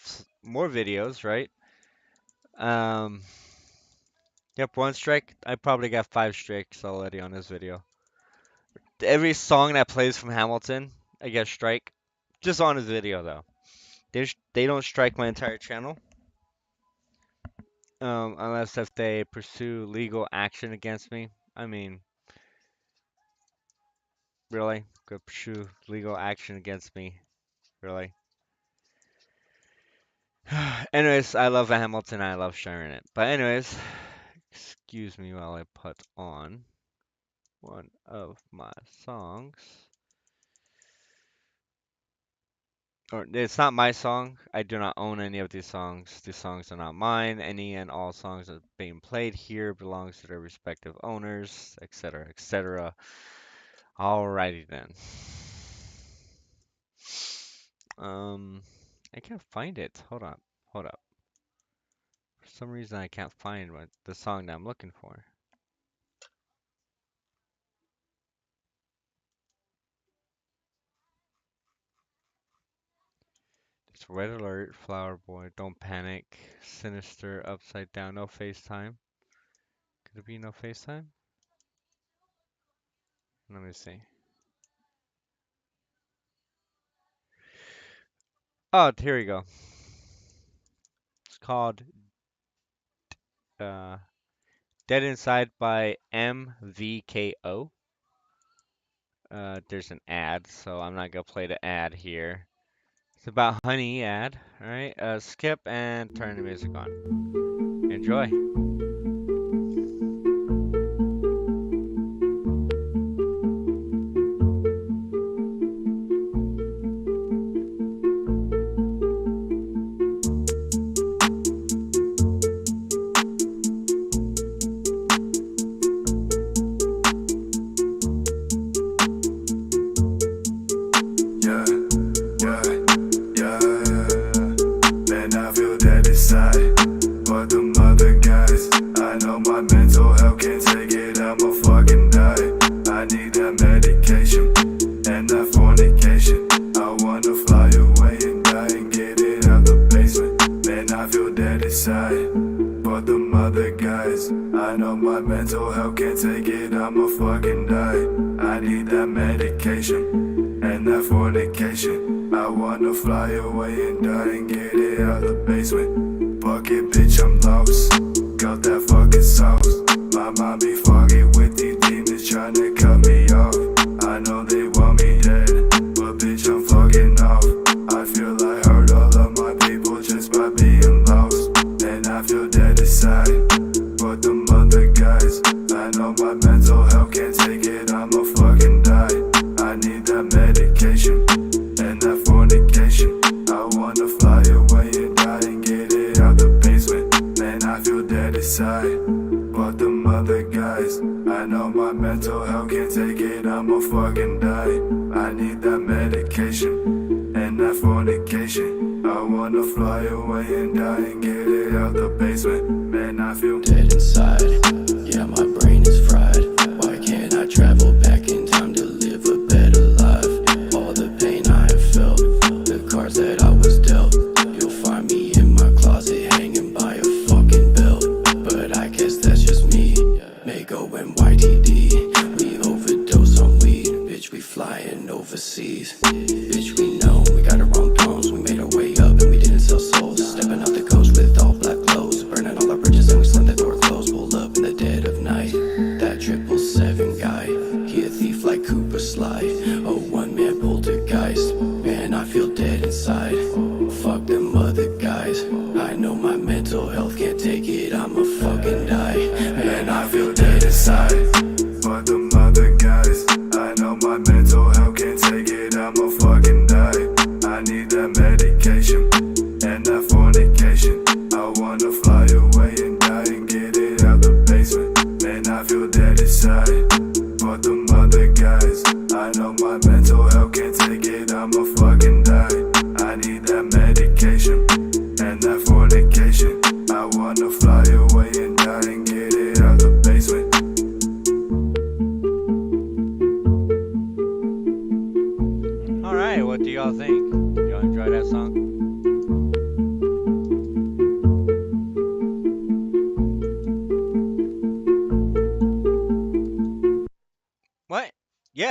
more videos, right? Yep, 1 strike. I probably got 5 strikes already on this video. Every song that plays from Hamilton, I get strike. Just on his video though. They don't strike my entire channel. Unless if they pursue legal action against me. I mean, really? Go pursue legal action against me? Really? Anyways, I love Hamilton. I love sharing it. But anyways, excuse me while I put on one of my songs. Or it's not my song. I do not own any of these songs. These songs are not mine. Any and all songs that are being played here belongs to their respective owners, etc., etc. Alrighty then. I can't find it. Hold up. Hold up. For some reason I can't find the song that I'm looking for. It's Red Alert, Flower Boy, Don't Panic, Sinister, Upside Down, no FaceTime. Could it be no FaceTime? Let me see. Oh, here we go. It's called Dead Inside by MVKO. There's an ad, so I'm not gonna play the ad here. It's about Honey ad. Alright, skip and turn the music on. Enjoy.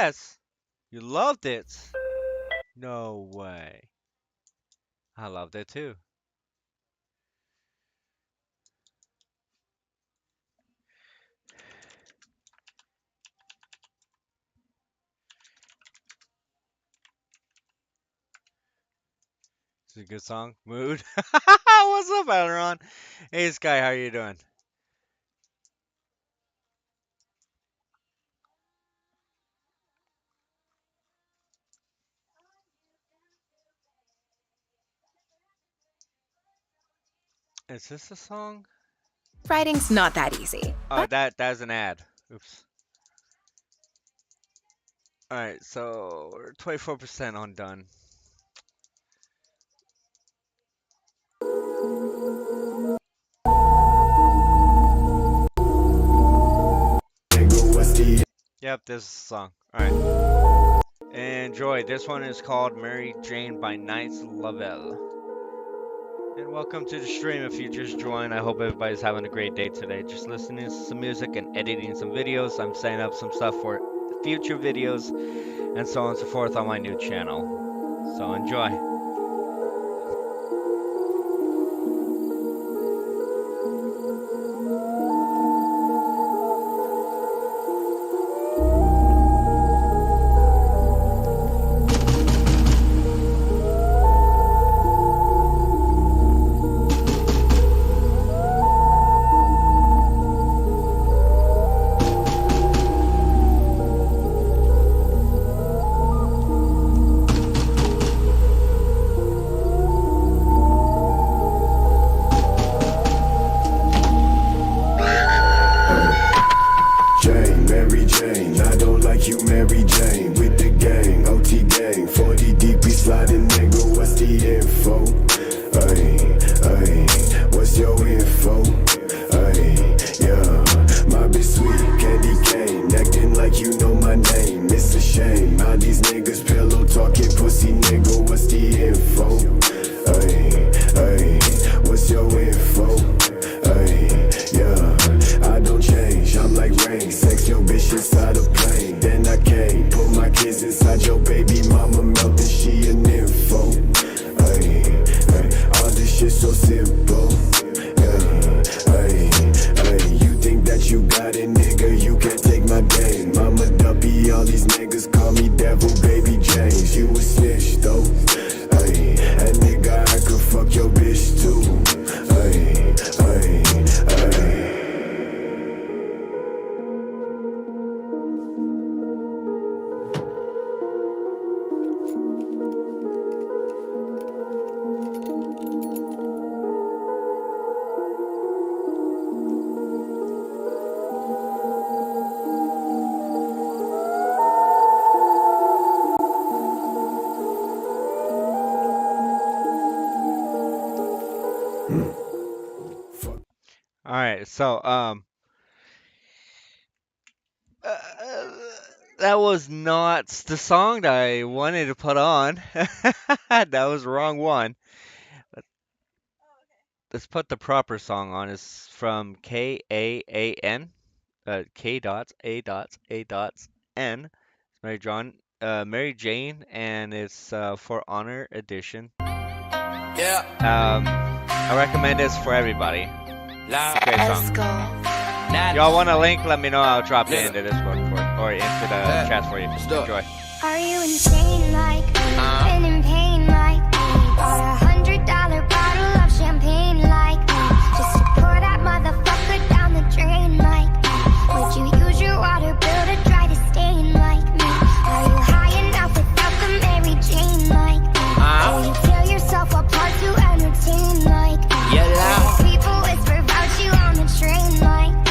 Yes. You loved it. No way. I loved it too. It's a good song. Mood. What's up, Adron? Hey, Sky, how are you doing? Is this a song? Writing's not that easy. Oh, that's an ad. Oops. All right, so we're 24% on done. Yep, this is the song. All right. Enjoy. This one is called Mary Jane by Knights Lavelle. And welcome to the stream if you just joined. I hope everybody's having a great day today. Just listening to some music and editing some videos. I'm setting up some stuff for future videos and so on and so forth on my new channel. So enjoy. So, that was not the song that I wanted to put on. That was the wrong one. Let's put the proper song on. It's from K-A-A-N, K dots, A dots, A dots, N. It's Mary Jane, and it's for Honor Edition. Yeah. I recommend this for everybody. Great song. Y'all want a link? Let me know. I'll drop it into Discord or into the chat for you. Enjoy. Are you insane like me? Been in pain like me? Bought $100 bottle of champagne like me? Just to pour that motherfucker down the drain like me? Would you use your water bill to dry the stain like me? Are you high enough without the Mary Jane like me? Will you tear yourself apart to entertain like me? People whisper about you on the train like me.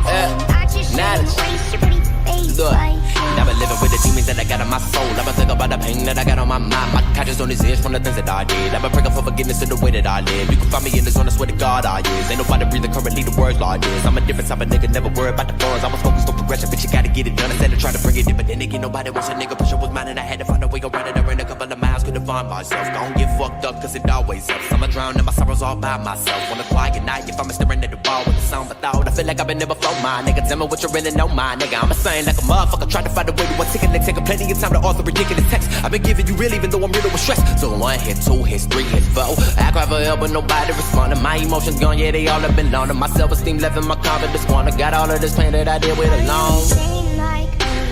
I just shouldn't waste your pretty face like me. I've been living with the demons that I got in my soul. I've been thinking about the pain that I got on my mind. My conscience on his ears from the things that I did. I've been praying for forgiveness in the way that I live. You can find me in the zone, I swear to God I is. Ain't nobody breathing currently the words like this. I'm a different type of nigga, never worry about the funds. I was focused on progression, but you gotta get it done. Instead of trying to bring it in, but then again, nobody wants a nigga. Pressure was mine and I had to find a way around it. I ran a couple of miles, couldn't find myself. Don't get fucked up, cause it always helps. I'ma drown in my sorrows all by myself. On a quiet night, if I'm staring at the wall with the sound, I thought I feel like I've been there before, my nigga. Tell me what you really know, my nigga. I'm a saying like a motherfucker, trying to find a way to articulate. Taking plenty of time to author ridiculous text. I've been giving you real, even though I'm riddled with stress. So 1 hit, 2 hits, 3 hits, 4. I cry for help, but nobody responding. My emotions gone, yeah, they all have been loaned. My self-esteem left in my confidence wanna. Got all of this pain that I did with alone.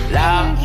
Love,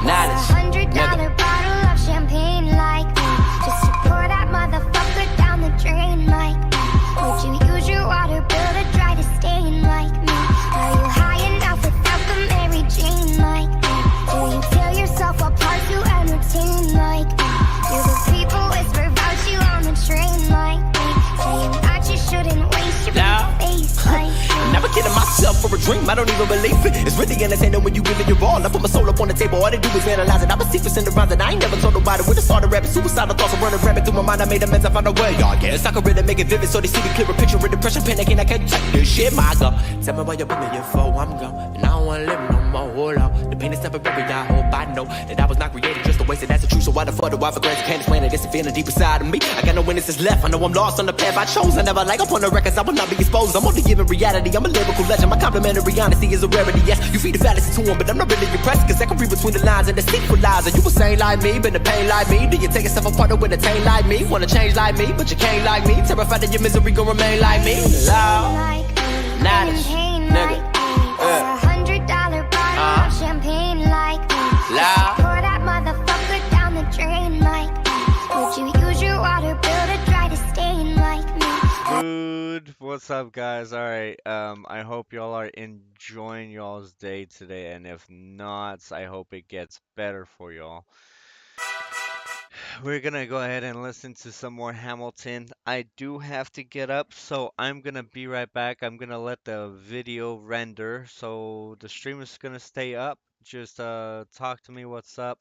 knowledge, $100 bottle of champagne like me, just to pour that motherfucker down the drain like me. Would you use your water bill to dry the stain like me? Are you high enough without the Mary Jane like me? Do you tear yourself apart to entertain like me? Do the people whisper about you on the train like me? Saying that you shouldn't waste your face like me? Never kidding myself for a dream, I don't even believe it. It's really entertaining when you give it your all. I put my soul up on the table, all they do is analyze it. I'm a secret in the rhymes that I ain't never told nobody. When I started rapping, suicidal thoughts are running rampant through my mind. I made amends, I found a way. I guess I could really make it vivid so they see the clearer picture of depression, panicking. I can't take this shit, my God. Tell me why you put me in for, I'm gone. And I don't wanna live no more, hold on. The pain is temporary, I hope I know that I was not created just to waste it, that's the truth. So why the fuck do I for granted can't explain it? It's a feeling deep inside of me. I got no witnesses left, I know I'm lost on the path I chose. I never like up on the records, I will not be exposed. I'm only giving reality, I'm a lyrical legend. My complimentary honesty is a rarity, yes. You feed the fallacy to him, but I'm not really impressed, cause I can read between the lines and the sequelizer. You were sane like me, been the pain like me. Do you take yourself apart with a taint like me? Wanna change like me, but you can't like me. Terrified that your misery gon' remain like me. Love, knowledge, nigga. $100 bottle of champagne like me. Love. Pour that motherfucker down the drain like me. Would you use your water bill to dry the stain like me? Dude, what's up, guys? Alright, I hope y'all are enjoying y'all's day today, and if not, I hope it gets better for y'all. We're gonna go ahead and listen to some more Hamilton. I do have to get up, so I'm gonna be right back. I'm gonna let the video render, so the stream is gonna stay up. Just talk to me, what's up.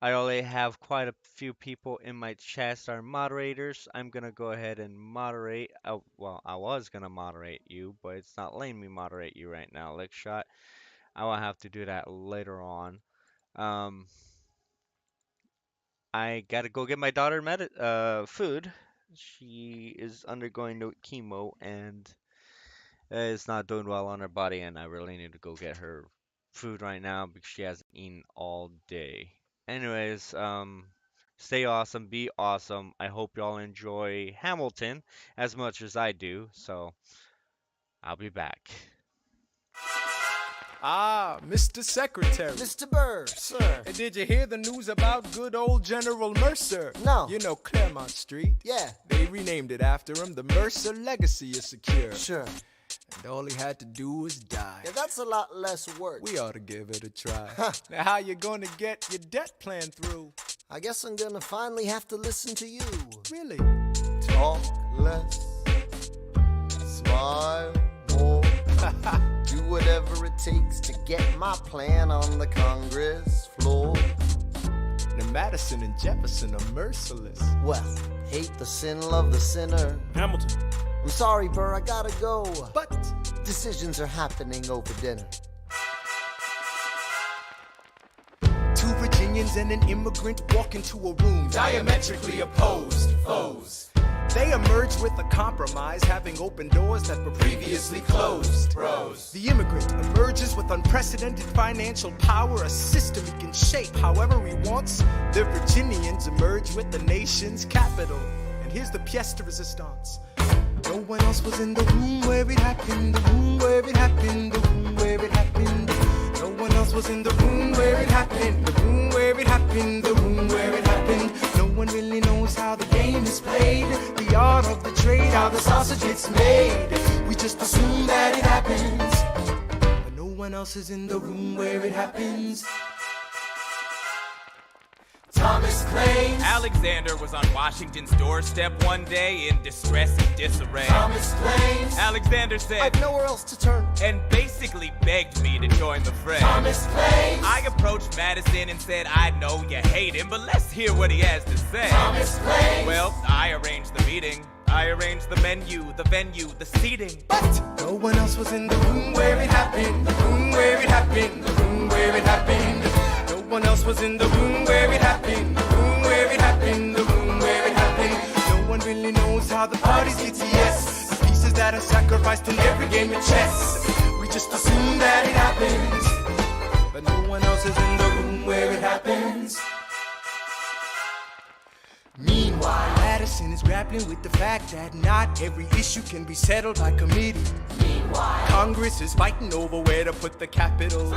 I already have quite a few people in my chat that are moderators. I'm gonna go ahead and moderate. Well, I was gonna moderate you, but it's not letting me moderate you right now, Lickshot. I will have to do that later on. I gotta go get my daughter food. She is undergoing chemo and is not doing well on her body, and I really need to go get her food right now because she hasn't eaten all day. Anyways, stay awesome, be awesome. I hope y'all enjoy Hamilton as much as I do, so I'll be back. Ah, Mr. Secretary. Mr. Burr, sir. And did you hear the news about good old General Mercer? No. You know Claremont Street? Yeah. They renamed it after him. The Mercer legacy is secure. Sure. And all he had to do was die. Yeah, that's a lot less work. We ought to give it a try. Now how you gonna get your debt plan through? I guess I'm gonna finally have to listen to you. Really? Talk less, smile more. Do whatever it takes to get my plan on the Congress floor. Now Madison and Jefferson are merciless. Well, hate the sin, love the sinner. Hamilton. I'm sorry, Burr, I gotta go. But decisions are happening over dinner. Two Virginians and an immigrant walk into a room diametrically opposed foes. They emerge with a compromise, having opened doors that were previously closed. Bros. The immigrant emerges with unprecedented financial power, a system he can shape however he wants. The Virginians emerge with the nation's capital. And here's the pièce de résistance. No one else was in the room where it happened, the room where it happened, the room where it happened. No one else was in the room where it happened, the room where it happened, the room where it happened. No one really knows how the game is played, the art of the trade, how the sausage gets made. We just assume that it happens, but no one else is in the room where it happens. Thomas claims Alexander was on Washington's doorstep one day in distress and disarray. Thomas claims Alexander said, I've nowhere else to turn, and basically begged me to join the fray. Thomas claims I approached Madison and said, I know you hate him, but let's hear what he has to say. Thomas claims Well, I arranged the meeting. I arranged the menu, the venue, the seating. But no one else was in the room where it happened, the room where it happened, the room where it happened. No one else was in the room where it happened, the room where it happened, the room where it happened. No one really knows how the parties get to yes. The pieces that that are sacrificed in every game of chess. We just assume that it happens, but no one else is in the room where it happens. Meanwhile, Madison is grappling with the fact that not every issue can be settled by committee. Meanwhile, Congress is fighting over where to put the Capitol.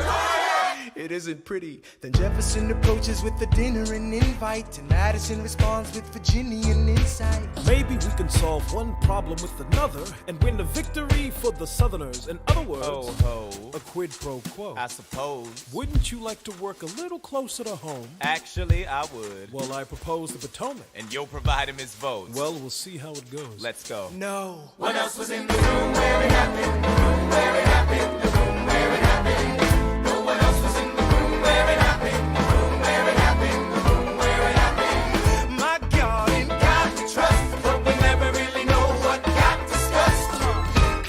It isn't pretty. Then Jefferson approaches with the dinner and invite, and Madison responds with Virginian insight. Maybe we can solve one problem with another and win a victory for the Southerners. In other words, Ho, a quid pro quo. I suppose. Wouldn't you like to work a little closer to home? Actually, I would. Well, I propose the Potomac. And you'll provide him his votes. Well, we'll see how it goes. Let's go. No. What else was in the room where it happened? The room where it happened. The room where it happened. No one else was in the room where it happened. The room where it happened. The room where it happened. My God, in God to trust, but we never really know what got discussed.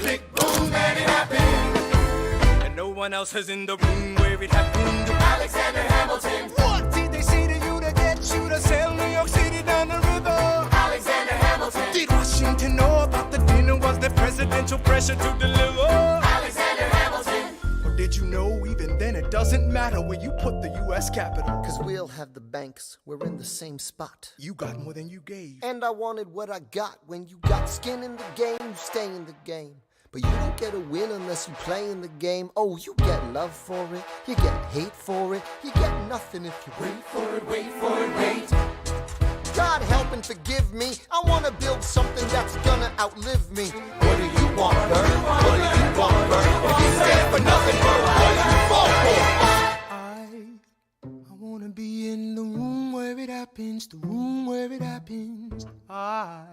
Click, boom, and it happened. And no one else is in the room where it happened. Alexander Hamilton. What did they say to you to get you to sail New York City down the river? Alexander Hamilton. Did Washington know about the dinner? Was there presidential pressure to deliver? Alexander Hamilton. Or did you know even then it doesn't matter where you put the U.S. Capitol? Cause we'll have the banks, we're in the same spot. You got more than you gave. And I wanted what I got. When you got skin in the game, you stay in the game. But you don't get a win unless you play in the game. Oh, you get love for it, you get hate for it, you get nothing if you wait for it, wait for it, wait. God help and forgive me, I wanna build something that's gonna outlive me. What do you want, Bert? What do you want, Bert? If you stand for nothing, Bert, what do you fall for? I wanna be in the room where it happens, the room where it happens. I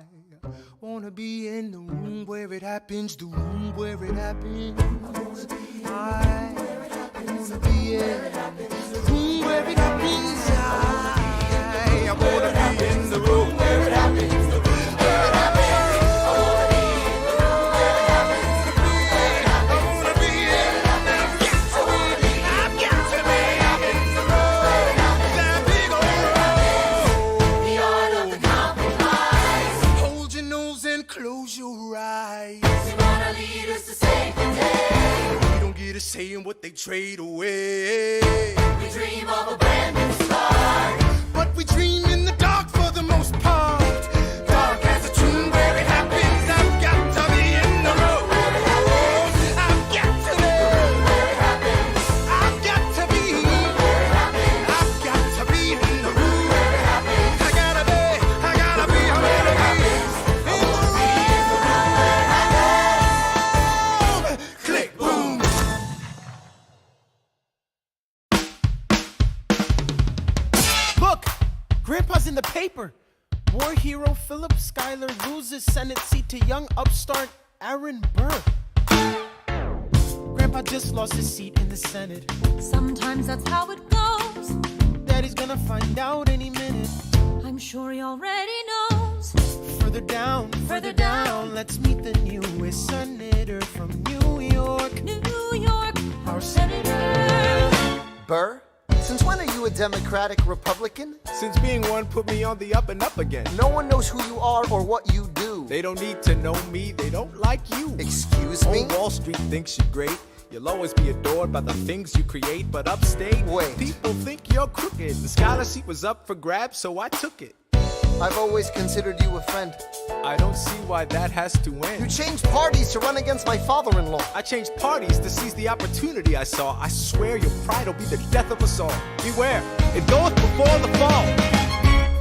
wanna be in the room where it happens, the room where it happens. I wanna be in the room where it happens. I wanna be in the room where it happens. The room where it happens. I wanna be in the room where it happens. I wanna be in. I've got to be in the room where it happens. That big old room. The art of the compromise. Hold your nose and close your eyes. They wanna lead us to save the day. We don't get a say in what they trade away. We dream of a brand new start. But we dream in the dark for the most part. Dark as a tomb where it happens. I've got to be in the room where it happens. I've got to be where it happens. I've got to be where it happens. I've got to be in the room where it happens. I gotta be where it happens. In the room where it happens. Click, boom. Look! Grandpa's in the paper. War hero Philip Schuyler loses Senate seat to young upstart Aaron Burr. Grandpa just lost his seat in the Senate. Sometimes that's how it goes. Daddy's gonna find out any minute. I'm sure he already knows. Further down, let's meet the newest senator from New York. New York, Our senator. Burr? Since when are you a Democratic Republican? Since being one put me on the up and up again. No one knows who you are or what you do. They don't need to know me, they don't like you. Excuse me? Wall Street thinks you're great. You'll always be adored by the things you create, but upstate, Wait. people think you're crooked. The scholarship was up for grabs, so I took it. I've always considered you a friend. I don't see why that has to You end. changed parties to run against my father-in-law. I changed parties to seize the opportunity I saw. I swear your pride will be the death of us all. Beware, it goeth before the fall.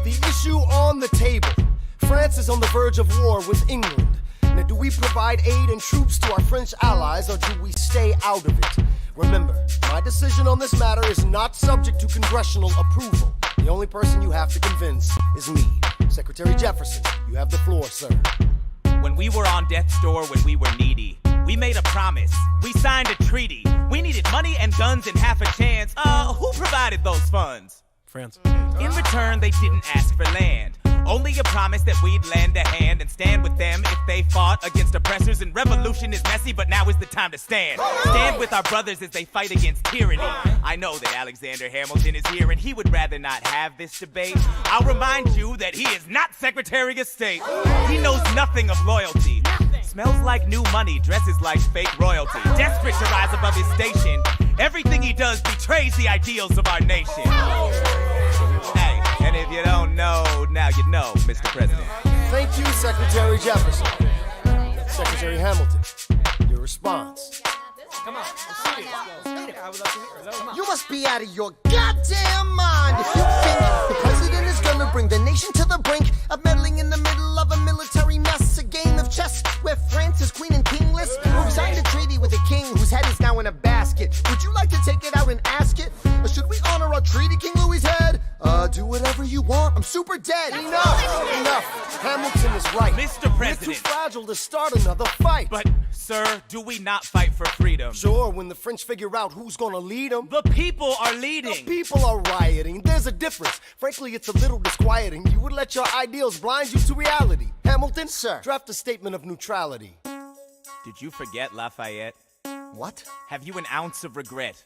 The issue on the table. France is on the verge of war with England. Now, do we provide aid and troops to our French allies, or do we stay out of it? Remember, my decision on this matter is not subject to congressional approval. The only person you have to convince is me. Secretary Jefferson, you have the floor, sir. When we were on death's door, when we were needy, we made a promise. We signed a treaty. We needed money and guns and half a chance. Who provided those funds? France. In return, they didn't ask for land. Only a promise that we'd lend a hand and stand with them if they fought against oppressors. And revolution is messy, but now is the time to stand. Stand with our brothers as they fight against tyranny. I know that Alexander Hamilton is here and he would rather not have this debate. I'll remind you that he is not Secretary of State. He knows nothing of loyalty. smells like new money, dresses like fake royalty. Desperate to rise above his station, everything he does betrays the ideals of our nation. Hey, and if you don't know, now you know, Mr. President. Thank you, Secretary Jefferson. Secretary Hamilton, your response. Come on, let's see it. I would love to hear it. You must be out of your goddamn mind if you think the president is gonna bring the nation to the brink of meddling in the middle of a military mess. A game of chess where France is queen and kingless. Who signed a treaty with a king whose head is now in a basket. Would you like to take it out and ask it? Or should we honor our treaty, King Louis's head? Do whatever you want. I'm super dead. Enough. Hamilton is right. Mr. President. We're too fragile to start another fight. But, sir, do we not fight for freedom? Sure, when the French figure out who's gonna lead them. The people are leading. The people are rioting. There's a difference. Frankly, it's a little disquieting. You would let your ideals blind you to reality. Hamilton, sir, draft a statement of neutrality. Did you forget Lafayette? What? Have you an ounce of regret?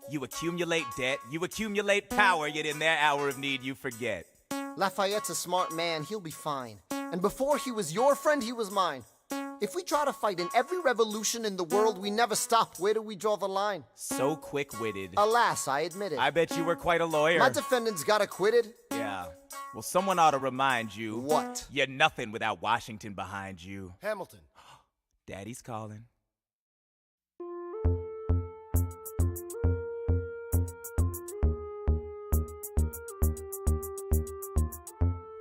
You accumulate debt, you accumulate power, yet in their hour of need you forget. Lafayette's a smart man. He'll be fine. And before he was your friend, he was mine. If we try to fight in every revolution in the world, we never stop. Where do we draw the line? So quick-witted. Alas, I admit it. I bet you were quite a lawyer. My defendants got acquitted. Yeah. Well, someone ought to remind you. What? You're nothing without Washington behind you. Hamilton. Daddy's calling.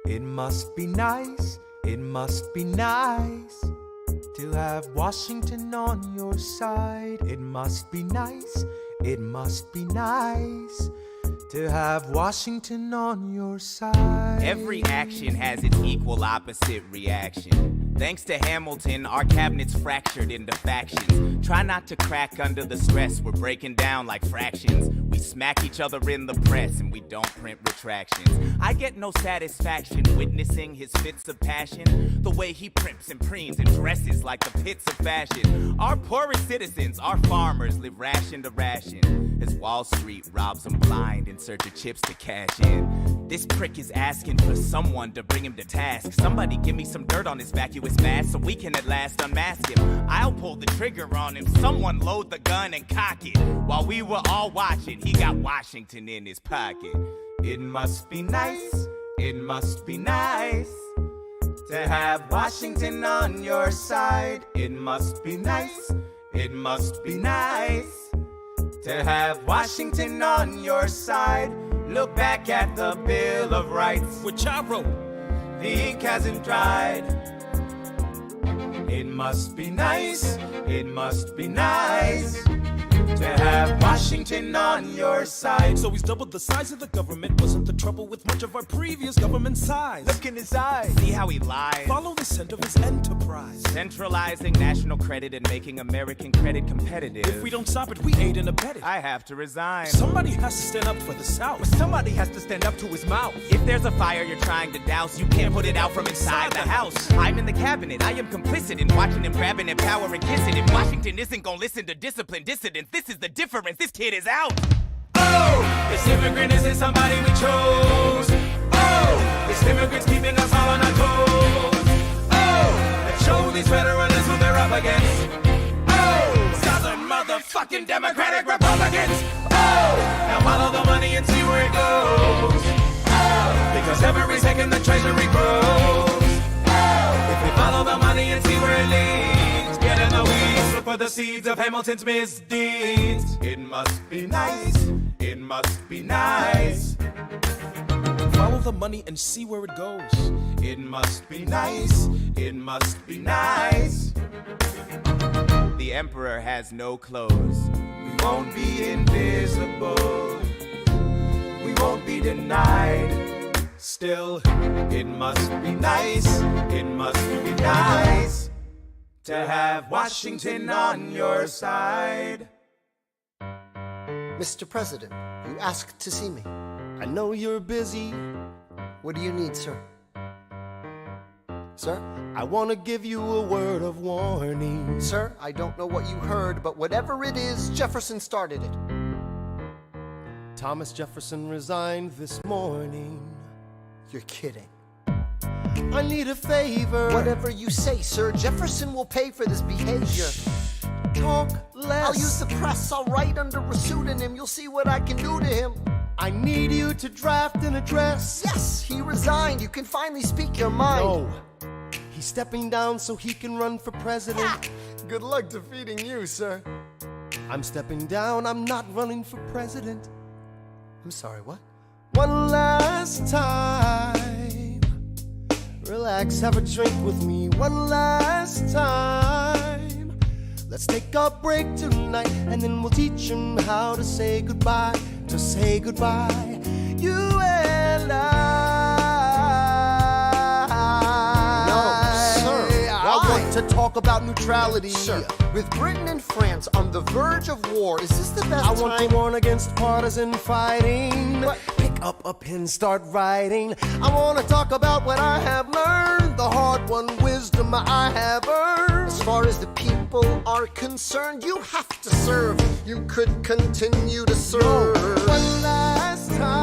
It must be nice, it must be nice to have Washington on your side. It must be nice, it must be nice to have Washington on your side. Every action has its equal opposite reaction. Thanks to Hamilton, our cabinet's fractured into factions. Try not to crack under the stress, we're breaking down like fractions. We smack each other in the press and we don't print retractions. I get no satisfaction witnessing his fits of passion. The way he primps and preens and dresses like the pits of fashion. Our poorest citizens, our farmers, live ration to ration as Wall Street robs them blind in search of chips to cash in. This prick is asking for someone to bring him to task. Somebody give me some dirt on his vacuous mask so we can at last unmask him. I'll pull the trigger on him. Someone load the gun and cock it. While we were all watching, he got Washington in his pocket. It must be nice, it must be nice to have Washington on your side. It must be nice, it must be nice to have Washington on your side. Look back at the Bill of Rights, which I wrote. The ink hasn't dried. It must be nice, it must be nice to have Washington on your side. So he's doubled the size of the government. Wasn't the trouble with much of our previous government size? Look in his eyes. See how he lies. Follow the scent of his enterprise. Centralizing national credit and making American credit competitive. If we don't stop it, we aid and abet it. I have to resign. Somebody has to stand up for the South. But somebody has to stand up to his mouth. If there's a fire you're trying to douse, you can't put it out from inside the house. I'm in the cabinet. I am complicit in watching him grabbing at power and kissing. If Washington isn't gonna listen to disciplined dissidents, this is the difference. This kid is out. Oh, this immigrant isn't somebody we chose. Oh, this immigrant's keeping us all on our toes. Oh, let's show these federalists who they're up against. Oh, Southern motherfucking Democratic Republicans. Oh, now follow the money and see where it goes. Oh, because every second the treasury grows. Oh, if we follow the money and see where it leads, get in the weeds, look for the seeds of Hamilton's misdeeds. It must be nice, it must be nice. Follow the money and see where it goes. It must be nice, it must be nice. The emperor has no clothes. We won't be invisible. We won't be denied. Still, it must be nice, it must be nice to have Washington on your side. Mr. President, you asked to see me. I know you're busy. What do you need, sir? Sir? I want to give you a word of warning. Sir, I don't know what you heard, but whatever it is, Jefferson started it. Thomas Jefferson resigned this morning. You're kidding. I need a favor. Whatever you say, sir. Jefferson will pay for this behavior. Talk less. I'll use the press. I'll write under a pseudonym. You'll see what I can do to him. I need you to draft an address. Yes, he resigned. You can finally speak your mind. No. He's stepping down so he can run for president. Good luck defeating you, sir. I'm stepping down. I'm not running for president. I'm sorry, what? One last time. Relax, have a drink with me. One last time. Let's take a break tonight, and then we'll teach him how to say goodbye. To say goodbye, you and I. No, sir. I want to talk about neutrality. Sir, with Britain and France on the verge of war, is this the best time? I want to warn against partisan fighting. Pick up a pen, start writing. I want to talk about what I have learned, the hard-won wisdom I have earned. As far as the people are concerned, you have to serve. You could continue to serve. One last time,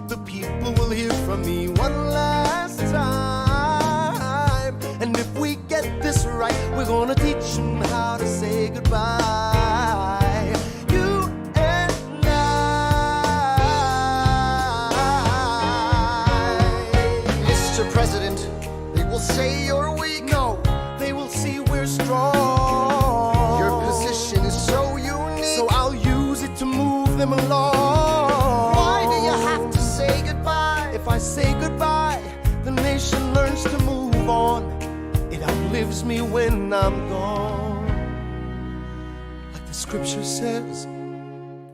the people will hear from me. One last time, and if we get this right, we're gonna teach them how to say goodbye. You and I. Mr. President, they will say you're weak. No, they will see we're strong. Your position is so unique, so I'll use it to move them along. Why do you have to say goodbye? If I say goodbye, the nation learns to move on. It outlives me when I'm gone. Like the scripture says,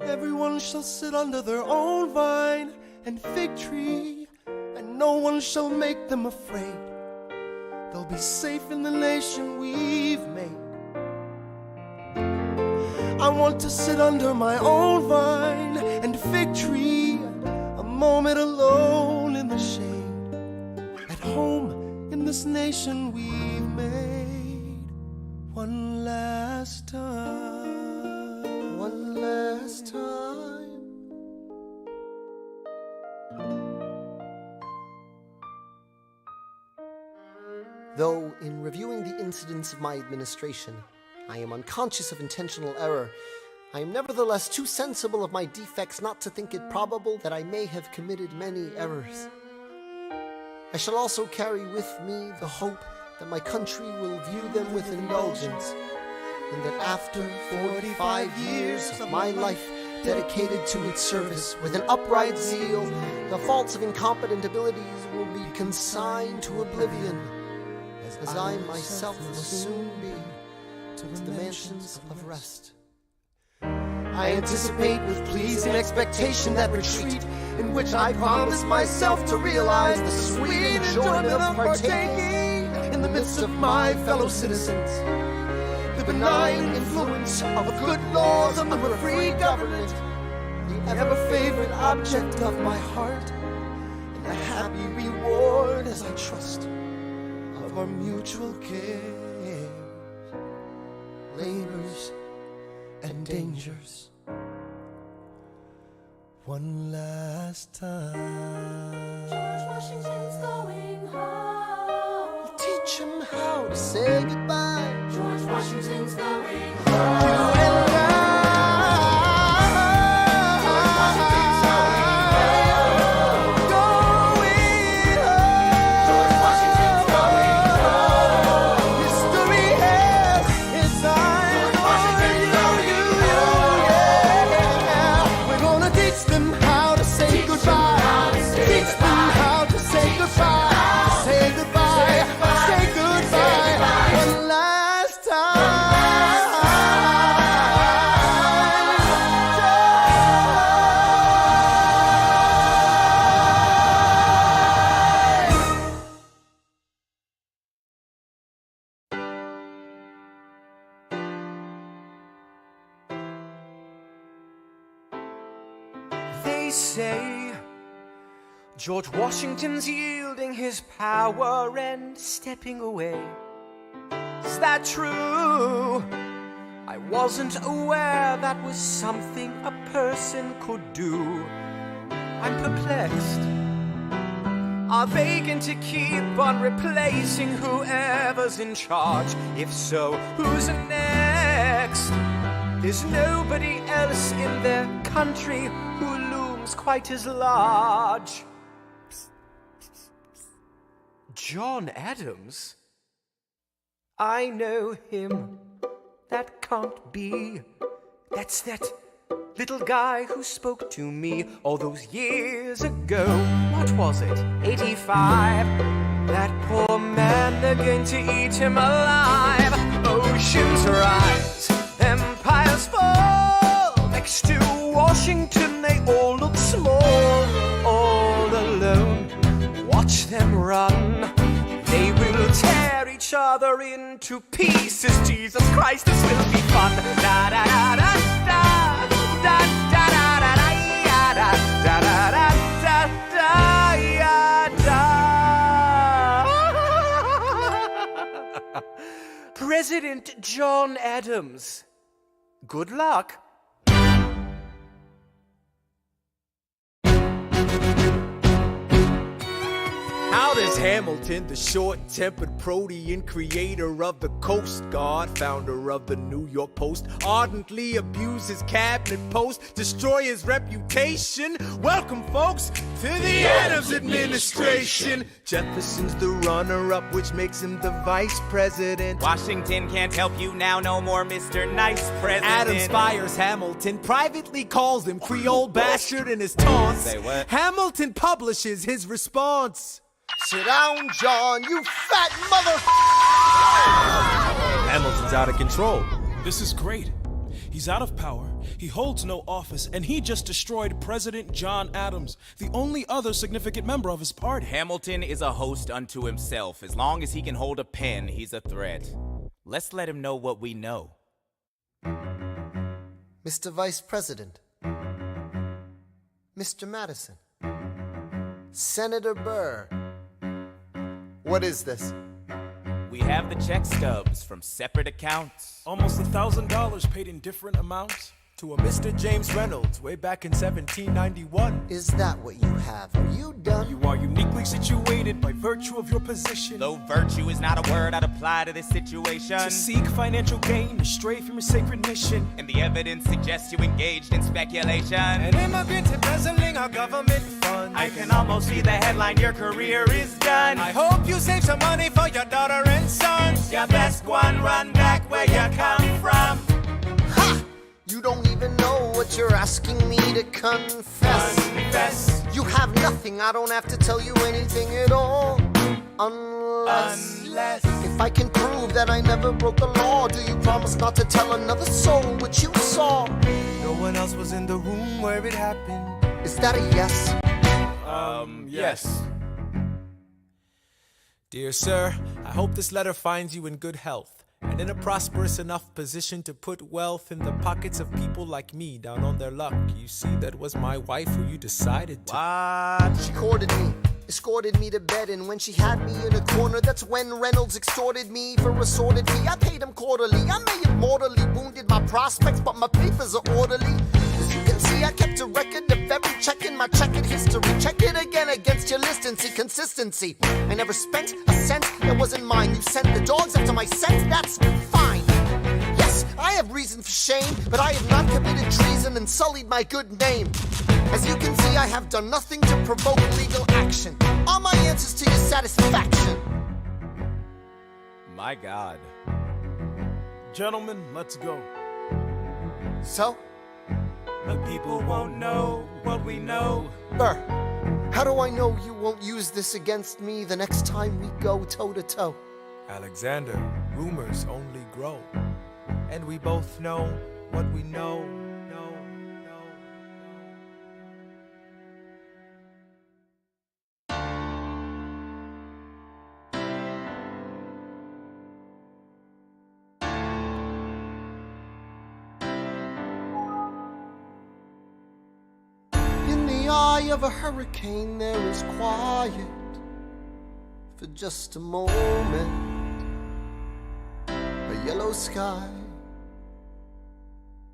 everyone shall sit under their own vine and fig tree, and no one shall make them afraid. They'll be safe in the nation we've made. I want to sit under my own vine and fig tree, a moment alone in the shade, at home in this nation we've made. One last time. One last time. Though, in reviewing the incidents of my administration, I am unconscious of intentional error, I am nevertheless too sensible of my defects not to think it probable that I may have committed many errors. I shall also carry with me the hope that my country will view them with indulgence, and that after 45 years of my life dedicated to its service with an upright zeal, the faults of incompetent abilities will be consigned to oblivion, as I myself must soon be to the mansions of rest. I anticipate with pleasing expectation that retreat in which I promise myself to realize the sweet enjoyment of partaking in the midst of my fellow citizens, the benign influence of good laws of a free government, the ever-favorite object of my heart, and the happy reward as I trust of our mutual cares, labors, and dangers. One last time. George Washington's going home. Teach him how to say goodbye. George Washington's going You home. and I. George Washington's going home. George Washington's going home. History has its eyes on you, yeah. We're gonna teach them how to say goodbye. Teach them how to say goodbye. Say goodbye. Say goodbye. One last They say George Washington's yielding his power and stepping away. Is that true? I wasn't aware that was something a person could do. I'm perplexed. Are they going to keep on replacing whoever's in charge? If so, who's next? There's nobody else in their country who looms quite as large. John Adams? I know him. That can't be. That's that little guy who spoke to me all those years ago. What was it? 85. That poor man, they're going to eat him alive. Oceans rise, empires fall. Next to Washington, they all look small. All alone, watch them run. They will tear each other into pieces. Jesus Christ, this will be fun. Da da da da da da da da da da da da da da. President John Adams. Good luck. How does Hamilton, the short-tempered protean creator of the Coast Guard, founder of the New York Post, ardently abuse his cabinet post, destroy his reputation? Welcome, folks, to the Adams administration. Jefferson's the runner-up, which makes him the vice president. Washington can't help you now, no more Mr. Nice President. Adams fires Hamilton, privately calls him Creole bastard in his taunts. Say what? Hamilton publishes his response. Sit down, John, you fat mother... Hamilton's out of control. This is great. He's out of power, he holds no office, and he just destroyed President John Adams, the only other significant member of his party. Hamilton is a host unto himself. As long as he can hold a pen, he's a threat. Let's let him know what we know. Mr. Vice President, Mr. Madison, Senator Burr. What is this? We have the check stubs from separate accounts. Almost $1,000 paid in different amounts. To a Mr. James Reynolds way back in 1791. Is that what you have? Are you done? You are uniquely situated by virtue of your position. Though virtue is not a word I'd apply to this situation. To seek financial gain, to stray from your sacred mission. And the evidence suggests you engaged in speculation. An immigrant embezzling our government funds. I can almost see the headline, your career is done. I hope you save some money for your daughter and sons. Your best one, run back where you come from. Ha! You don't even know what you're asking me to confess. Confess. You have nothing, I don't have to tell you anything at all. Unless if I can prove that I never broke the law, do you promise not to tell another soul what you saw? No one else was in the room where it happened. Is that a yes? Yes. Dear sir, I hope this letter finds you in good health and in a prosperous enough position to put wealth in the pockets of people like me down on their luck. You see, that was my wife who you decided to. What? She courted me, escorted me to bed, and when she had me in a corner, that's when Reynolds extorted me for assorted fee. I paid him quarterly, I may have mortally wounded my prospects, but my papers are orderly. As you can see, I kept a record of every check in my checkered history. Check it again against your list and see consistency. I never spent a cent that wasn't mine. You sent the dogs after my scent, that's fine. Yes, I have reason for shame, but I have not committed treason and sullied my good name. As you can see, I have done nothing to provoke legal action. Are my answers to your satisfaction? My God. Gentlemen, let's go. So? The people won't know what we know. Burr, how do I know you won't use this against me the next time we go toe-to-toe? Alexander, rumors only grow. And we both know what we know. Of a hurricane, there is quiet for just a moment. A yellow sky.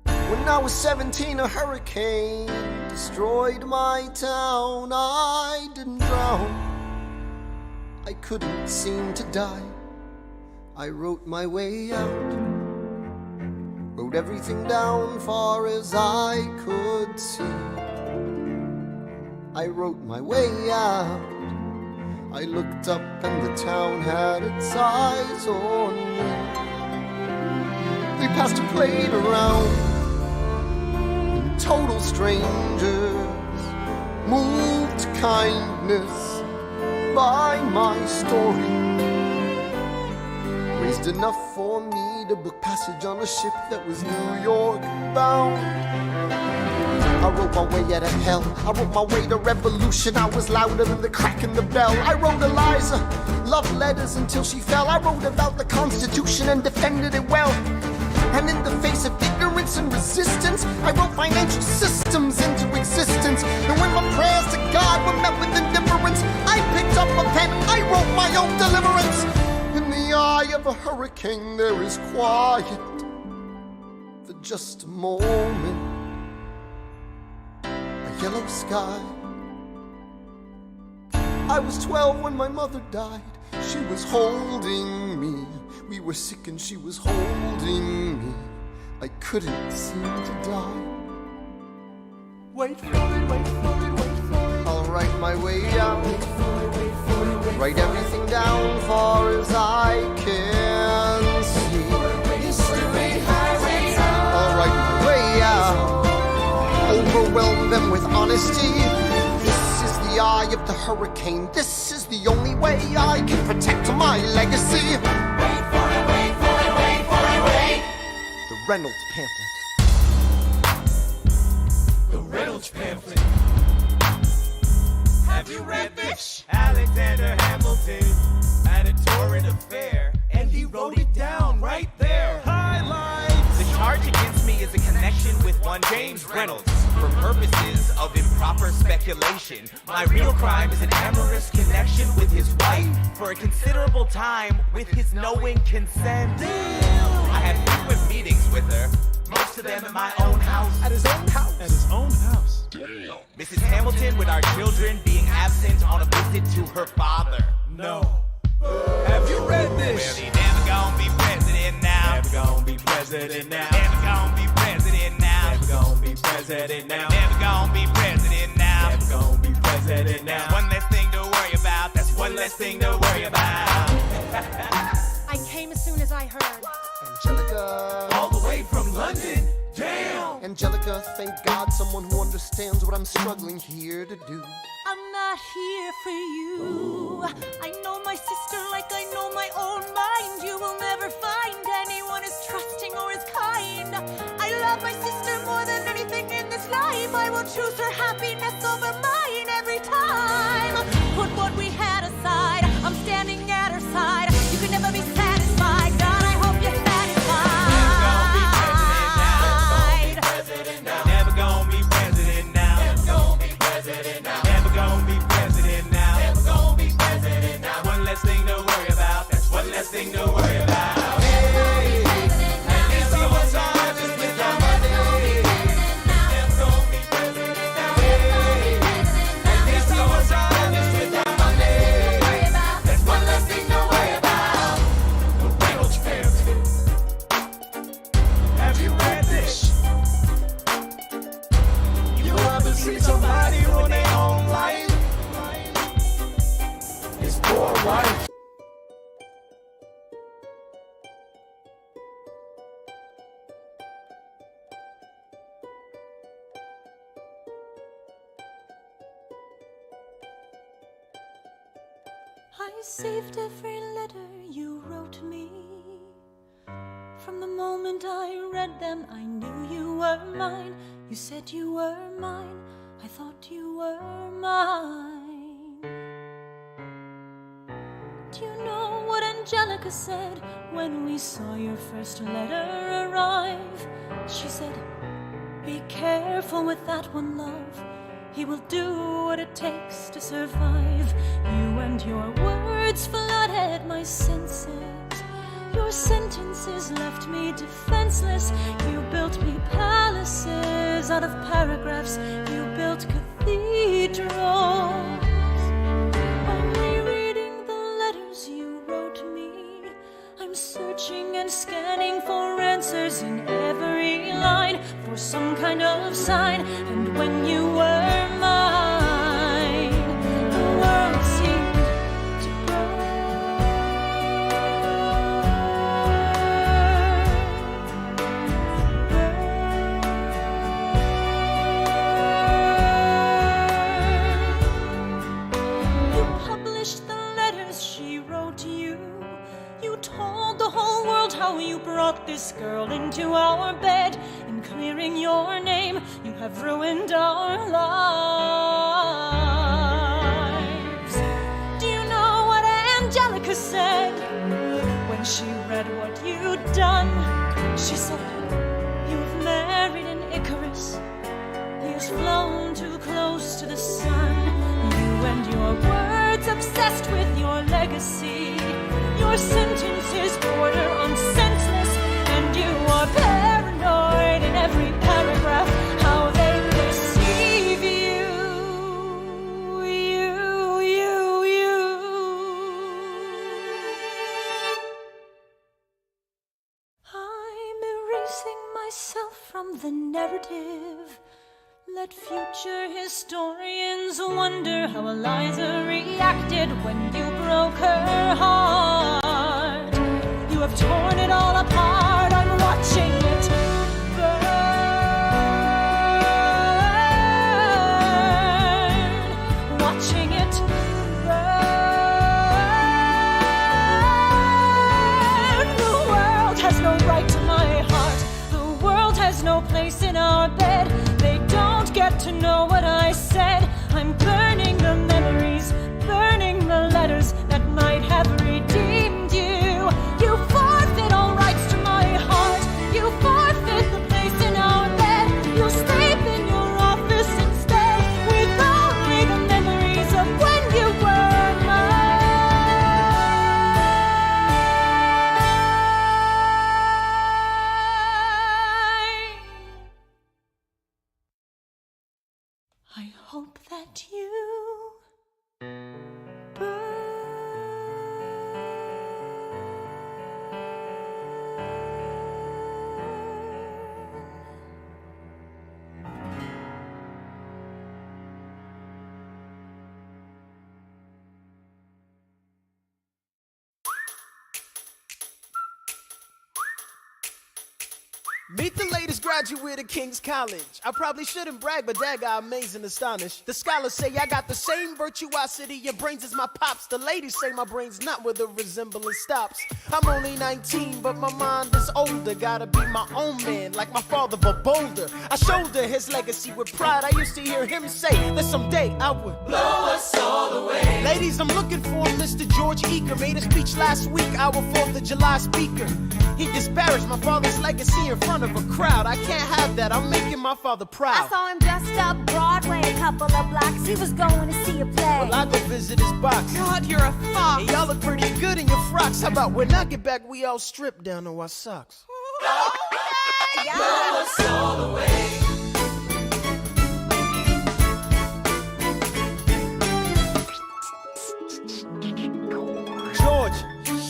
When I was 17, a hurricane destroyed my town. I didn't drown, I couldn't seem to die. I wrote my way out, wrote everything down far as I could see. I wrote my way out. I looked up and the town had its eyes on me. We passed a plate around, and total strangers moved to kindness by my story. Raised enough for me to book passage on a ship that was New York bound. I wrote my way out of hell, I wrote my way to revolution. I was louder than the crack in the bell. I wrote Eliza love letters until she fell. I wrote about the Constitution and defended it well. And in the face of ignorance and resistance, I wrote financial systems into existence. And when my prayers to God were met with indifference, I picked up a pen, I wrote my own deliverance. In the eye of a hurricane there is quiet for just a moment. A yellow sky. I was 12 when my mother died. She was holding me. We were sick and she was holding me. I couldn't seem to die. Wait for it, wait for it, wait for it. I'll write my way out. Wait for it, wait for it, wait. Write everything down far as I can see. I'll write my way out. Overwhelm them with honesty. This is the eye of the hurricane. This is the only way I can protect my legacy. Wait for it, wait for it, wait for it, wait. The Reynolds pamphlet. The Reynolds pamphlet. Have you read this? Alexander Hamilton had a torrent affair, and he wrote it down right there. Highlights. The charge against me is a connection with one James Reynolds. For purposes of improper speculation, my real crime is an amorous connection with his wife for a considerable time with his knowing consent. Damn. I had frequent meetings with her, most of them at my own house. At his own house? At his own house. Damn. Mrs. Hamilton, with our children being absent on a visit to her father. No. Have you read this? Well, he never gonna be president now. Never gonna be president now. Never gonna be president now. Never gonna be president now. Never gonna be president now. Never gonna be president now. That's one less thing to worry about. That's one less thing to worry about. I came as soon as I heard. Angelica. All the way from London. Damn. Angelica, thank God someone who understands what I'm struggling here to do. I'm not here for you. I know my sister like I know my own mind. You will never find anyone as trusting or as kind. I love my sister more than anything in this life. I will choose her happiness over mine every time. Put what we had aside. I'm standing at her side. You can never be satisfied. God, I hope you're satisfied. Never gonna be president now. Never gonna be president now. Never gonna be president now. Never gonna be president now. One less thing to worry about. That's one less thing to worry about. Hey, at least he was honest with the money. Never gonna be president now. Hey, at least he was honest with the money. That's one less thing to worry about. The Reynolds pamphlet. Have you read this? You ever see somebody ruin their own life? His poor wife. I saved every letter you wrote me. From the moment I read them, I knew you were mine. You said you were mine. I thought you were mine. Do you know what Angelica said when we saw your first letter arrive? She said, be careful with that one, love. He will do what it takes to survive. You and your words flooded my senses. Your sentences left me defenseless. You built me palaces out of paragraphs. You built cathedrals. Only reading the scanning for answers in every line, for some kind of sign. And when you were mine, the world seemed to burn. You published the letters she wrote to you. You told the whole world how you brought this girl into our bed. In clearing your name, you have ruined our lives. Do you know what Angelica said when she read what you'd done? She said, you've married an Icarus. He has flown too close to the sun. You and your words obsessed with your legacy. Your sentences border on senseless, and you are paranoid in every paragraph. How they deceive you. I'm erasing myself from the narrative. Let future historians wonder how Eliza reacted when you broke her heart. You have torn it all apart. I'm watching it burn. Watching it burn. The world has no right to my heart. The world has no place in our bed. They don't get to know what I said. I'm burning the memories, burning the letters that might have redeemed you. You forfeit all rights to my heart. You forfeit the place in our bed. You'll sleep in your office instead, with only the memories of when you were mine. I hope that you Meet the latest graduate of King's College. I probably shouldn't brag, but that guy amazing, astonished. The scholars say I got the same virtuosity and brains as my pops. The ladies say my brain's not where the resemblance stops. I'm only 19, but my mind is older. Gotta be my own man, like my father, but bolder. I shoulder his legacy with pride. I used to hear him say that someday I would blow us all away. Ladies, I'm looking for Mr. George Eaker. Made a speech last week, our 4th of July speaker. He disparaged my father's legacy in front of a crowd. I can't have that. I'm making my father proud. I saw him dressed up Broadway a couple of blocks. He was going to see a play. Well, I go visit his box. God, you're a fox. Hey, y'all look pretty good in your frocks. How about when I get back, we all strip down to our socks? Blow us all away.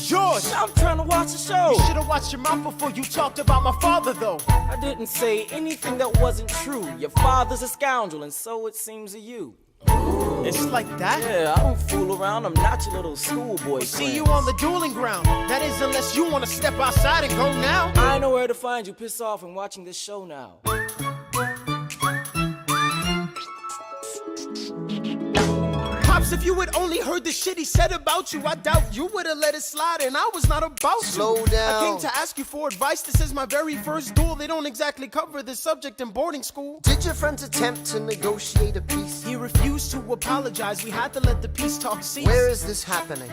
George! I'm trying to watch the show. You should have watched your mouth before you talked about my father, though. I didn't say anything that wasn't true. Your father's a scoundrel, and so it seems to you. It's like that? Yeah, I don't fool around. I'm not your little schoolboy. See you on the dueling ground. That is, unless you want to step outside and go now. I know where to find you. Piss off and watching this show now. Pops, if you had only heard the shit he said about you, I doubt you would have let it slide, and I was not about to. Slow down. I came to ask you for advice. This is my very first duel. They don't exactly cover this subject in boarding school. Did your friends attempt to negotiate a peace? He refused to apologize. We had to let the peace talk cease. Where is this happening?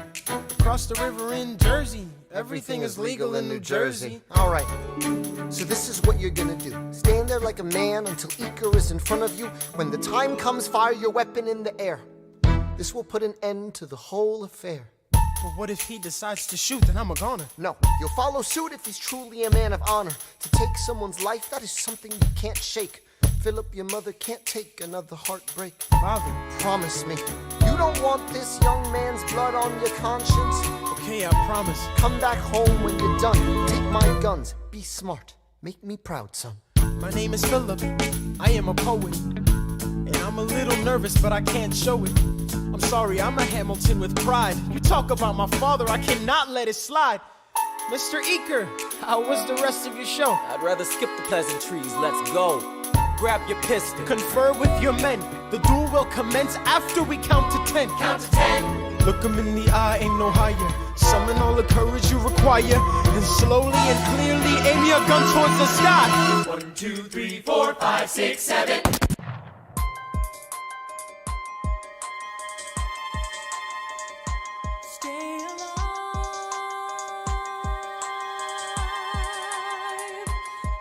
Across the river in Jersey. Everything is legal in New Jersey. All right. So this is what you're gonna do. Stand there like a man until Icar is in front of you. When the time comes, fire your weapon in the air. This will put an end to the whole affair. But what if he decides to shoot? Then I'm a goner. No, you'll follow suit if he's truly a man of honor. To take someone's life, that is something you can't shake. Philip, your mother can't take another heartbreak. Father, promise me, you don't want this young man's blood on your conscience. okay, I promise. Come back home when you're done. Take my guns. Be smart. Make me proud, son. My name is Philip. I am a poet. And I'm a little nervous, but I can't show it. I'm sorry, I'm a Hamilton with pride. You talk about my father, I cannot let it slide. Mr. Eaker, how was the rest of your show? I'd rather skip the pleasantries. Let's go. Grab your pistol. Confer with your men. The duel will commence after we count to 10. Count to 10. Look 'em in the eye, ain't no higher. Summon all the courage you require. Then slowly and clearly aim your gun towards the sky. 1, 2, 3, 4, 5, 6, 7. Stay alive.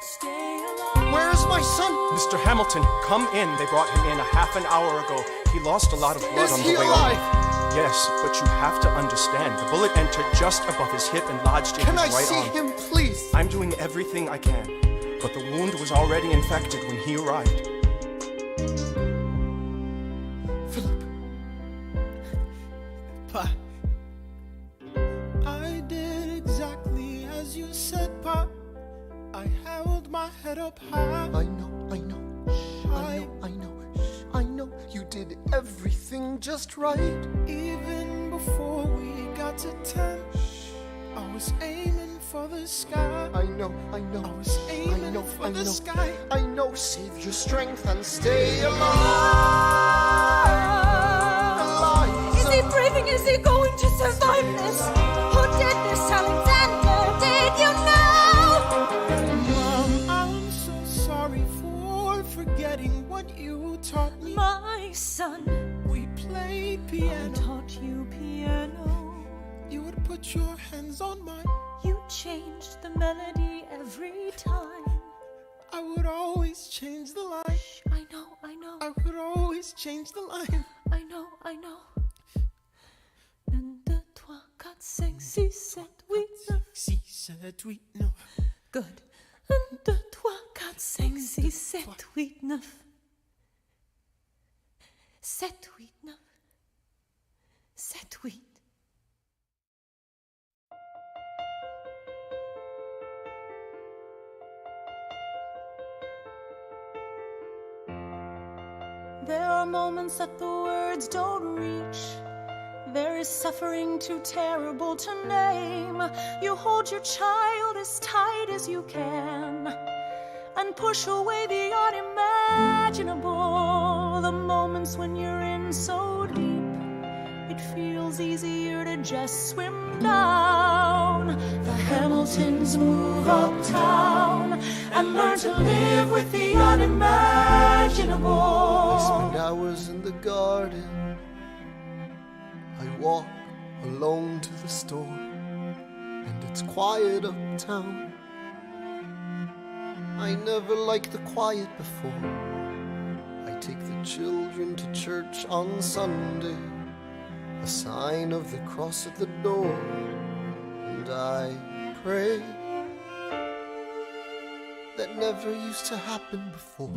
Stay alive. Where is my son? Mr. Hamilton, come in. They brought him in a half an hour ago. He lost a lot of blood on the way alive? over. Yes, but you have to understand. The bullet entered just above his hip and lodged in Can I his right see arm. him, please? I'm doing everything I can, but the wound was already infected when he arrived. Pa, I did exactly as you said, Pa. I held my head up high. I know. I know. You did everything just right. Even before we got to 10, I was aiming for the sky. I know. I was aiming for the sky. I know. Save your strength and stay alive. Is he breathing? Is he going to survive this? Who did this, Alexander? Did you know? Mom, I'm so sorry for forgetting what you taught me. My son, We played I piano. taught you piano. You would put your hands on mine. You changed the melody every time. I would always change the line. I know. I would always change the line. I know. 1, 2, 3, 4, 5, 6, 7, 8, 9. 6, 7, 8, 9. Good. 1, 2, 3, 4, 5, 6, 7, 8, 9. 7, 8, 9. 7, 8. There are moments that the words don't reach. There is suffering too terrible to name. You hold your child as tight as you can and push away the unimaginable. The moments when you're in so deep, it feels easier to just swim down. The Hamiltons move uptown and learn to live with the unimaginable. I spend hours in the garden. I walk alone to the store, and it's quiet uptown. I never liked the quiet before. I take the children to church on Sunday, a sign of the cross at the door, and I pray. That never used to happen before.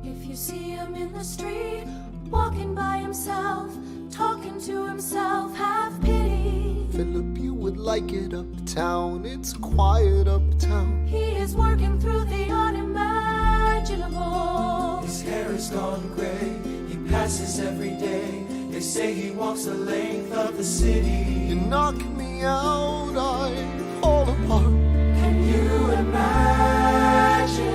If you see him in the street, walking by himself, talking to himself, have pity. Philip, you would like it uptown. It's quiet uptown. He is working through the unimaginable. His hair is gone gray. He passes every day. They say he walks the length of the city. You knock me out, I fall apart. Can you imagine?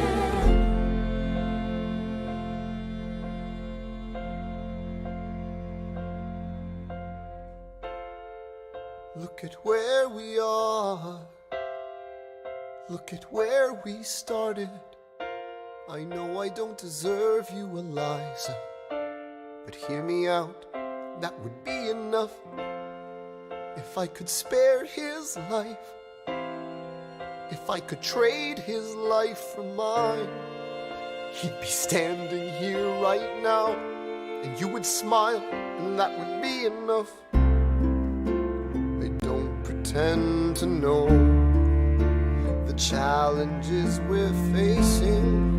Look at where we are. Look at where we started. I know I don't deserve you, Eliza, but hear me out, that would be enough. If I could spare his life, if I could trade his life for mine, he'd be standing here right now, and you would smile, and that would be enough. I don't pretend to know the challenges we're facing.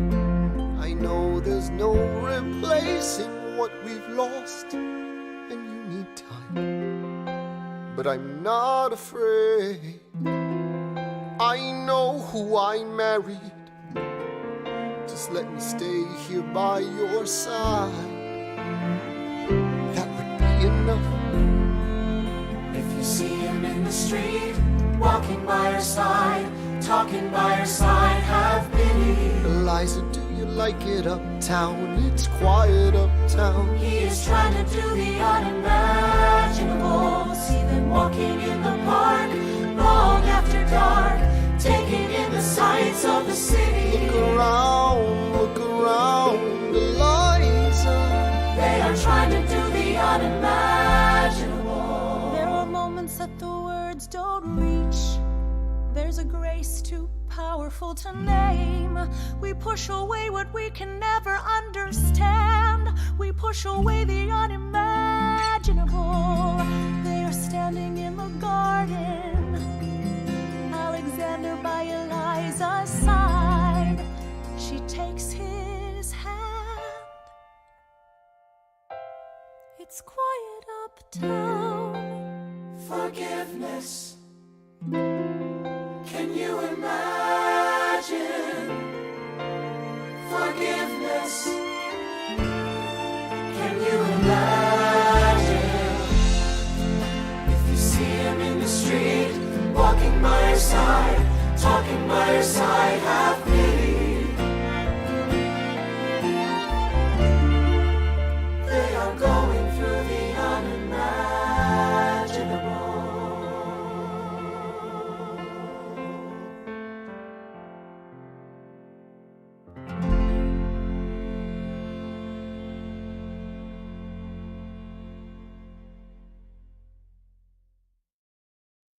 I know there's no replacing what we've lost, and you need time. but I'm not afraid. I know who I married. Just let me stay here by your side. That would be enough. If you see him in the street, walking by your side, talking by your side, have pity. Eliza, do you like it uptown? It's quiet uptown. He is trying to do the unimaginable. See them walking in the park, long after dark, taking in the sights of the city. Look around, Eliza. They are trying to do the unimaginable. There are moments that the words don't reach. There's a grace too powerful to name. We push away what we can never understand. We push away the unimaginable. They are standing in the garden, Alexander by Eliza's side. She takes his hand. It's quiet uptown. Forgiveness. Can you imagine? Forgiveness. Can you imagine? If you see him in the street, walking by your side, talking by your side, have pity. They are going through the unimaginable.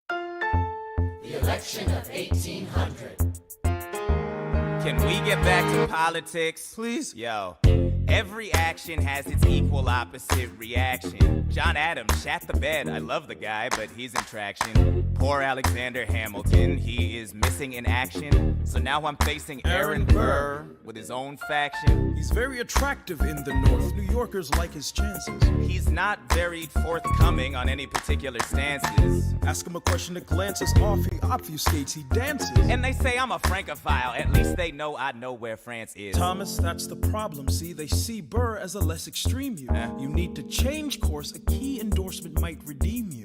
The election of 1800. Can we get back to politics? Please? Yo. Every action has its equal opposite reaction. John Adams shat the bed. I love the guy, but he's in traction. Poor Alexander Hamilton, he is missing in action. So now I'm facing Aaron Burr with his own faction. He's very attractive in the North. New Yorkers like his chances. He's not very forthcoming on any particular stances. Ask him a question that glances off, he obfuscates, he dances. And they say I'm a Francophile. At least they know I know where France is. Thomas, that's the problem. See, they see Burr as a less extreme you. You need to change course. A key endorsement might redeem you.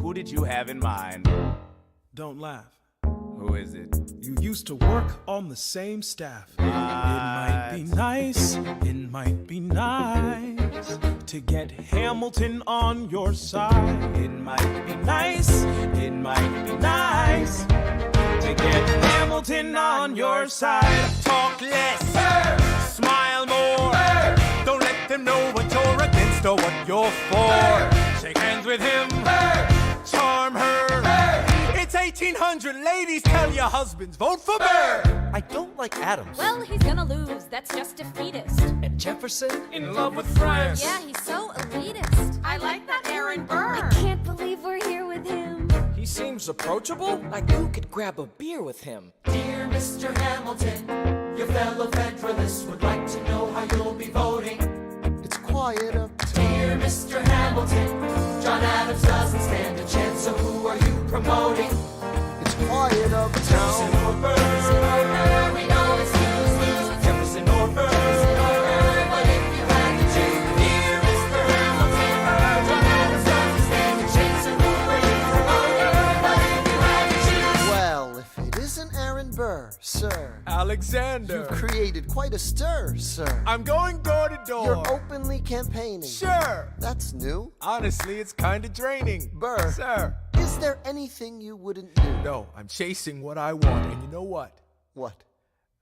Who did you have in mind? Don't laugh. Who is it? You used to work on the same staff. It might be nice, it might be nice to get Hamilton on your side. It might be nice, it might be nice to get Hamilton on your side. Talk less, smile more. Don't let them know what you're against or what you're for. Shake hands with him, charm her. It's 1800, ladies, tell your husbands, vote for Burr. I don't like Adams. Well, he's gonna lose. That's just defeatist. And Jefferson? In love with France. Yeah, he's so elitist. I like that Aaron Burr. I can't believe we're here with him. He seems approachable. Like who could grab a beer with him? Dear Mr. Hamilton, your fellow Federalists would like to know how you'll be voting. It's quiet uptown. Dear Mr. Hamilton, John Adams doesn't stand a chance, so who are you promoting? It's quiet uptown. Jefferson or Burr? We know it's lose-lose. Jefferson or Burr? But if you had to choose, dear Mr. Hamilton, John Adams doesn't stand a chance, so who are you promoting? But if you had to choose, Well, if it isn't Aaron Burr, sir. Alexander. You've created quite a stir, sir. I'm going door to door. You're openly campaigning. Sure. That's new. Honestly, it's kind of draining. Burr. Sir. Is there anything you wouldn't do? No, I'm chasing what I want. And you know what? What?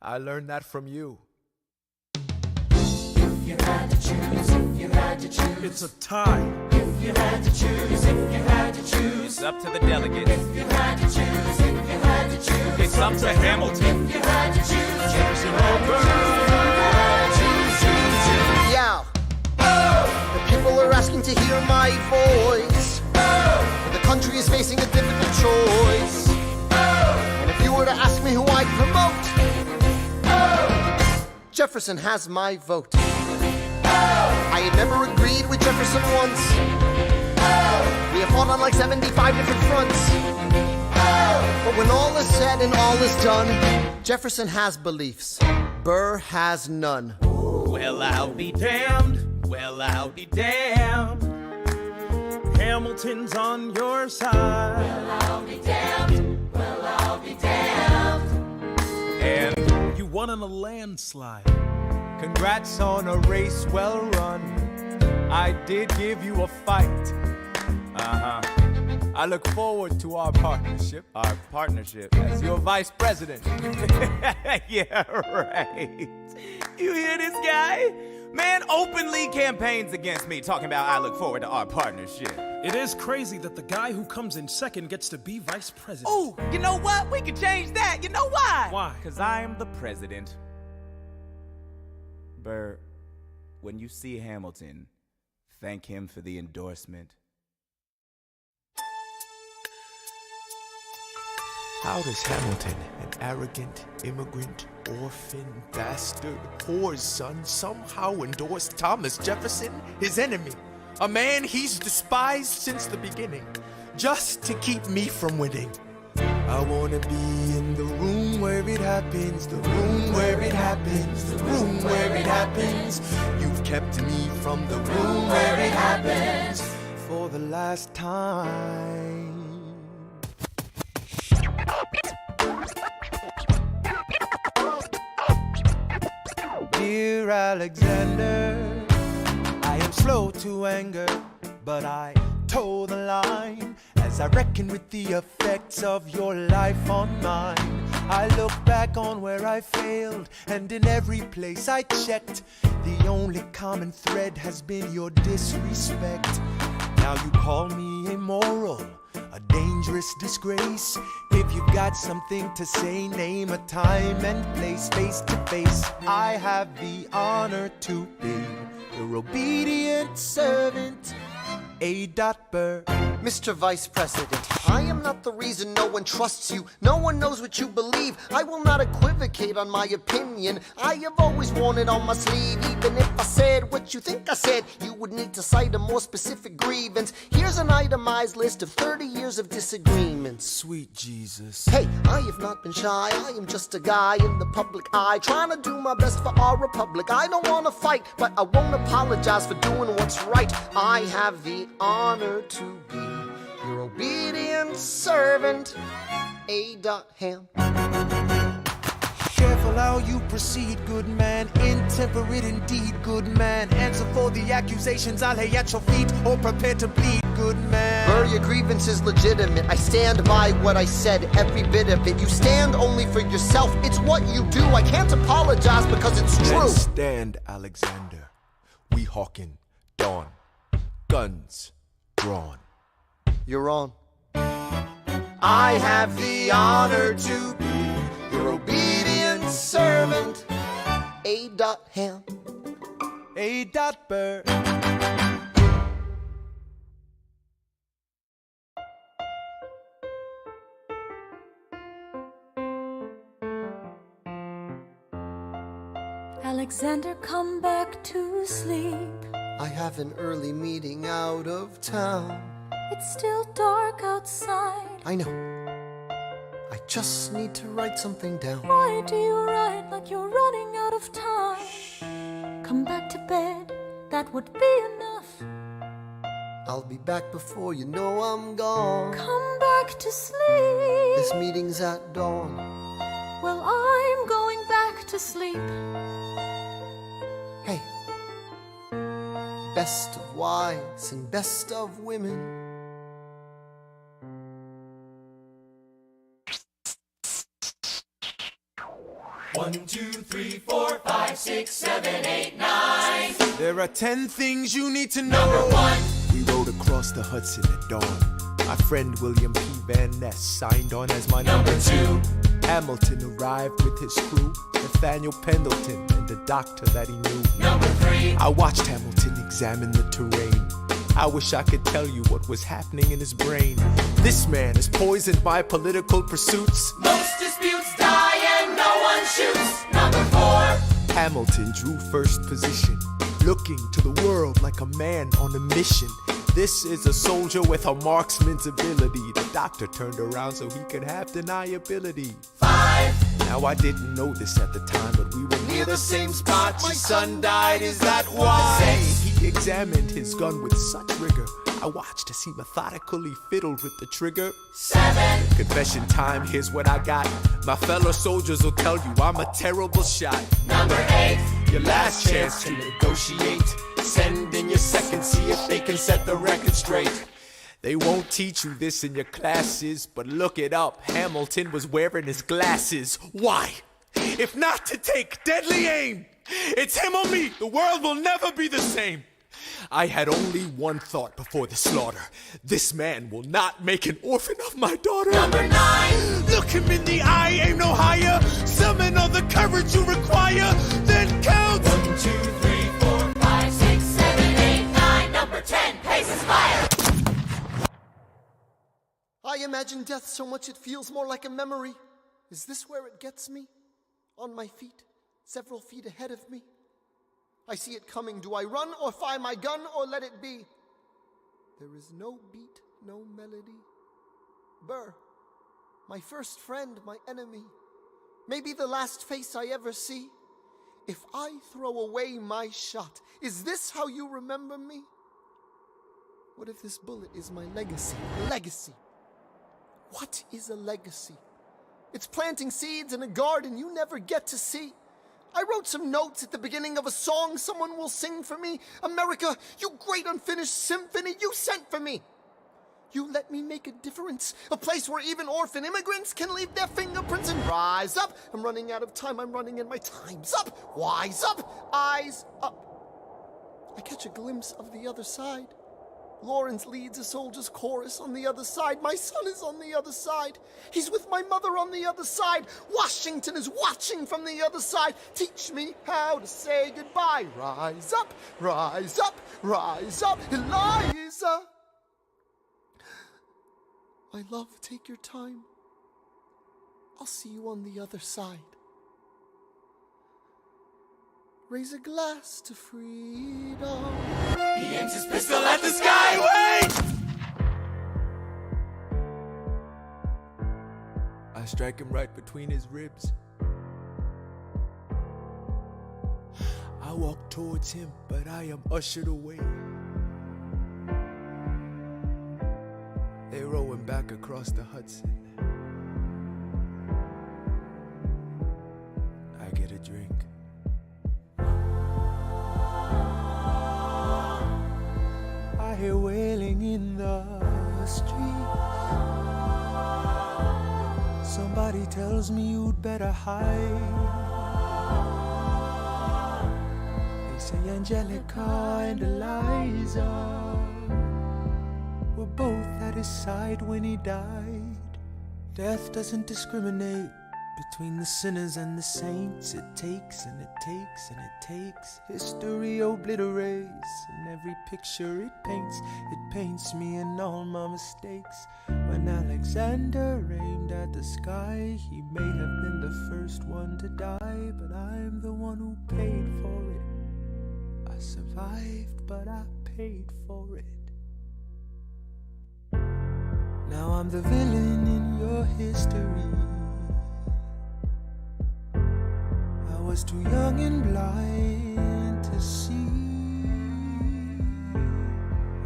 I learned that from you. if you had to choose, if you had to choose, It's a tie. if you had to choose, if you had to choose, It's up to the delegates. if you had to choose, if you had to choose, It's up to Hamilton. if you had to choose, Jefferson or Burr? Yeah. The people are asking to hear my voice. The country is facing a difficult choice. And if you were to ask me who I'd promote, Jefferson has my vote. I had never agreed with Jefferson once. We I fought on like 75 different fronts. But when all is said and all is done, Jefferson has beliefs, Burr has none. Well, I'll be damned. Well, I'll be damned. Hamilton's on your side. Well, I'll be damned. Well, I'll be damned. And You won on a landslide. Congrats on a race well run. I did give you a fight. I look forward to our partnership. our partnership. As your vice president. Yeah, right. You hear this guy? Man openly campaigns against me, talking about I look forward to our partnership. It is crazy that the guy who comes in second gets to be vice president. Oh, you know what? We can change that. You know why? Why? Because I am the president. Burr, when you see Hamilton, thank him for the endorsement. How does Hamilton, an arrogant immigrant, orphan, bastard, whore's son, somehow endorse Thomas Jefferson, his enemy? A man he's despised since the beginning, just to keep me from winning. I wanna be in the room where it happens, the room where it happens, the room where it happens. You've kept me from the room where it happens for the last time. Dear Alexander, I am slow to anger, but I toe the line as I reckon with the effects of your life on mine. I look back on where I failed, and in every place I checked, the only common thread has been your disrespect. Now you call me immoral, a dangerous disgrace. If you've got something to say, name a time and place. Face to face, I have the honor to be your obedient servant, A. Burr. Mr. Vice President, I am not the reason no one trusts you. No one knows what you believe. I will not equivocate on my opinion. I have always worn it on my sleeve. Even if I said what you think I said, you would need to cite a more specific grievance. Here's an itemized list of 30 years of disagreements. Sweet Jesus. Hey, I have not been shy. I am just a guy in the public eye, trying to do my best for our republic. I don't want to fight, but I won't apologize for doing what's right. I have the honor to be your obedient servant, A. Ham. Careful how you proceed, good man. Intemperate indeed, good man. Answer for the accusations I lay at your feet, or prepare to bleed, good man. Burr, your grievance is legitimate. I stand by what I said, every bit of it. You stand only for yourself. It's what you do. I can't apologize because it's true. Then stand, Alexander. We hawking dawn. Guns drawn. You're on. I have the honor to be your obedient servant, A. Ham. A. Burr. Alexander, come back to sleep. I have an early meeting out of town. It's still dark outside. I know. I just need to write something down. Why do you write like you're running out of time? Come back to bed, that would be enough. I'll be back before you know I'm gone. Come back to sleep. This meeting's at dawn. Well, I'm going back to sleep. Hey, best of wives and best of women. 1, 2, 3, 4, 5, 6, 7, 8, 9. There are 10 things you need to know. Number 1. We rode across the Hudson at dawn. My friend William P. Van Ness signed on as my Number 2. Hamilton arrived with his crew, Nathaniel Pendleton and the doctor that he knew. Number 3. I watched Hamilton examine the terrain. I wish I could tell you what was happening in his brain. This man is poisoned by political pursuits. Most disputes die and no one shoots. Number 4. Hamilton drew first position, looking to the world like a man on a mission. This is a soldier with a marksman's ability. The doctor turned around so he could have deniability. 5. Now I didn't know this at the time, but we were near the same spot. Your son died, is that why? He examined his gun with such rigor. I watched as he methodically fiddled with the trigger. 7. Confession time, here's what I got. My fellow soldiers will tell you I'm a terrible shot. Number 8. Your last chance to negotiate. Send in your second, see if they can set the record straight. They won't teach you this in your classes, but look it up. Hamilton was wearing his glasses. Why? If not to take deadly aim. It's him or me. The world will never be the same. I had only one thought before the slaughter. This man will not make an orphan of my daughter. Number 9. Look him in the eye, aim no higher. Summon all the courage you require. Then count. 1, 2, 3, 4, 5, 6, 7, 8, 9. Number 10, paces fire. I imagine death so much it feels more like a memory. Is this where it gets me? On my feet, several feet ahead of me. I see it coming. Do I run or fire my gun or let it be? There is no beat, no melody. Burr, my first friend, my enemy. Maybe the last face I ever see. If I throw away my shot, is this how you remember me? What if this bullet is my legacy? Legacy. What is a legacy? It's planting seeds in a garden you never get to see. I wrote some notes at the beginning of a song someone will sing for me. America, you great unfinished symphony you sent for me. You let me make a difference, a place where even orphan immigrants can leave their fingerprints and rise up. I'm running out of time, I'm running and my time's up. Wise up, eyes up. I catch a glimpse of the other side. Lawrence leads a soldier's chorus on the other side. My son is on the other side. He's with my mother on the other side. Washington is watching from the other side. Teach me how to say goodbye. Rise up, rise up, rise up, Eliza. My love, take your time. I'll see you on the other side. Raise a glass to freedom. He aims his pistol at the sky. Wait! I strike him right between his ribs. I walk towards him, but I am ushered away. They row him back across the Hudson. I get a drink. I hear wailing in the street. Somebody tells me you'd better hide. They say Angelica and Eliza were both at his side when he died. Death doesn't discriminate between the sinners and the saints. It takes and it takes and it takes. History obliterates, and every picture it paints me in all my mistakes. When Alexander aimed at the sky, he may have been the first one to die, but I'm the one who paid for it. I survived, but I paid for it. Now I'm the villain in your history. I was too young and blind to see.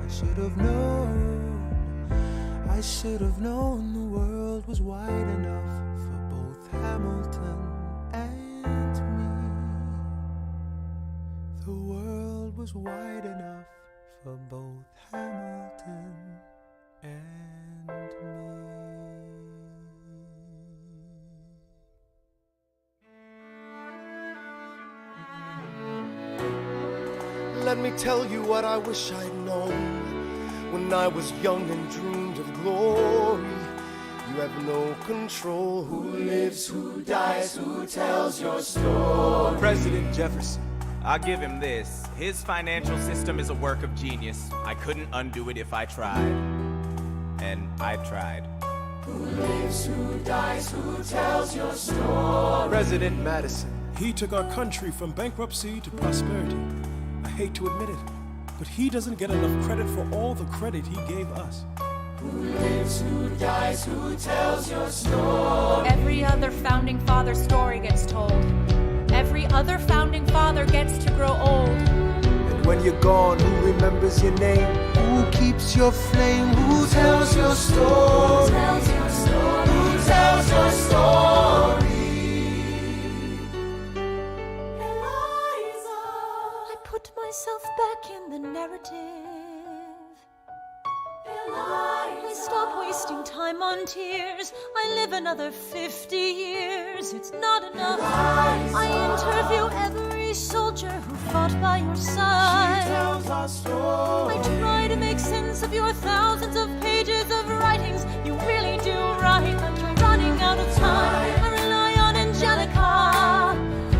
I should have known the world was wide enough for both Hamilton and me. The world was wide enough for both Hamilton and me. Let me tell you what I wish I'd known when I was young and dreamed of glory. You have no control. Who lives, who dies, who tells your story? President Jefferson. I'll give him this. His financial system is a work of genius. I couldn't undo it if I tried. And I tried. Who lives, who dies, who tells your story? President Madison. He took our country from bankruptcy to prosperity. I hate to admit it, But he doesn't get enough credit for all the credit he gave us. Who lives, who dies, who tells your story? Every other founding father story gets told. Every other founding father gets to grow old. And when you're gone, who remembers your name? Who keeps your flame? Who tells your story? Who tells your story? Who tells your story? Eliza, I put myself back in the narrative. I stop wasting time on tears. I live another 50 years. It's not enough. I interview every soldier who fought by your side. she tells our story. I try to make sense of your thousands of pages of writings. You really do write, but you're running out of time. I rely on Angelica.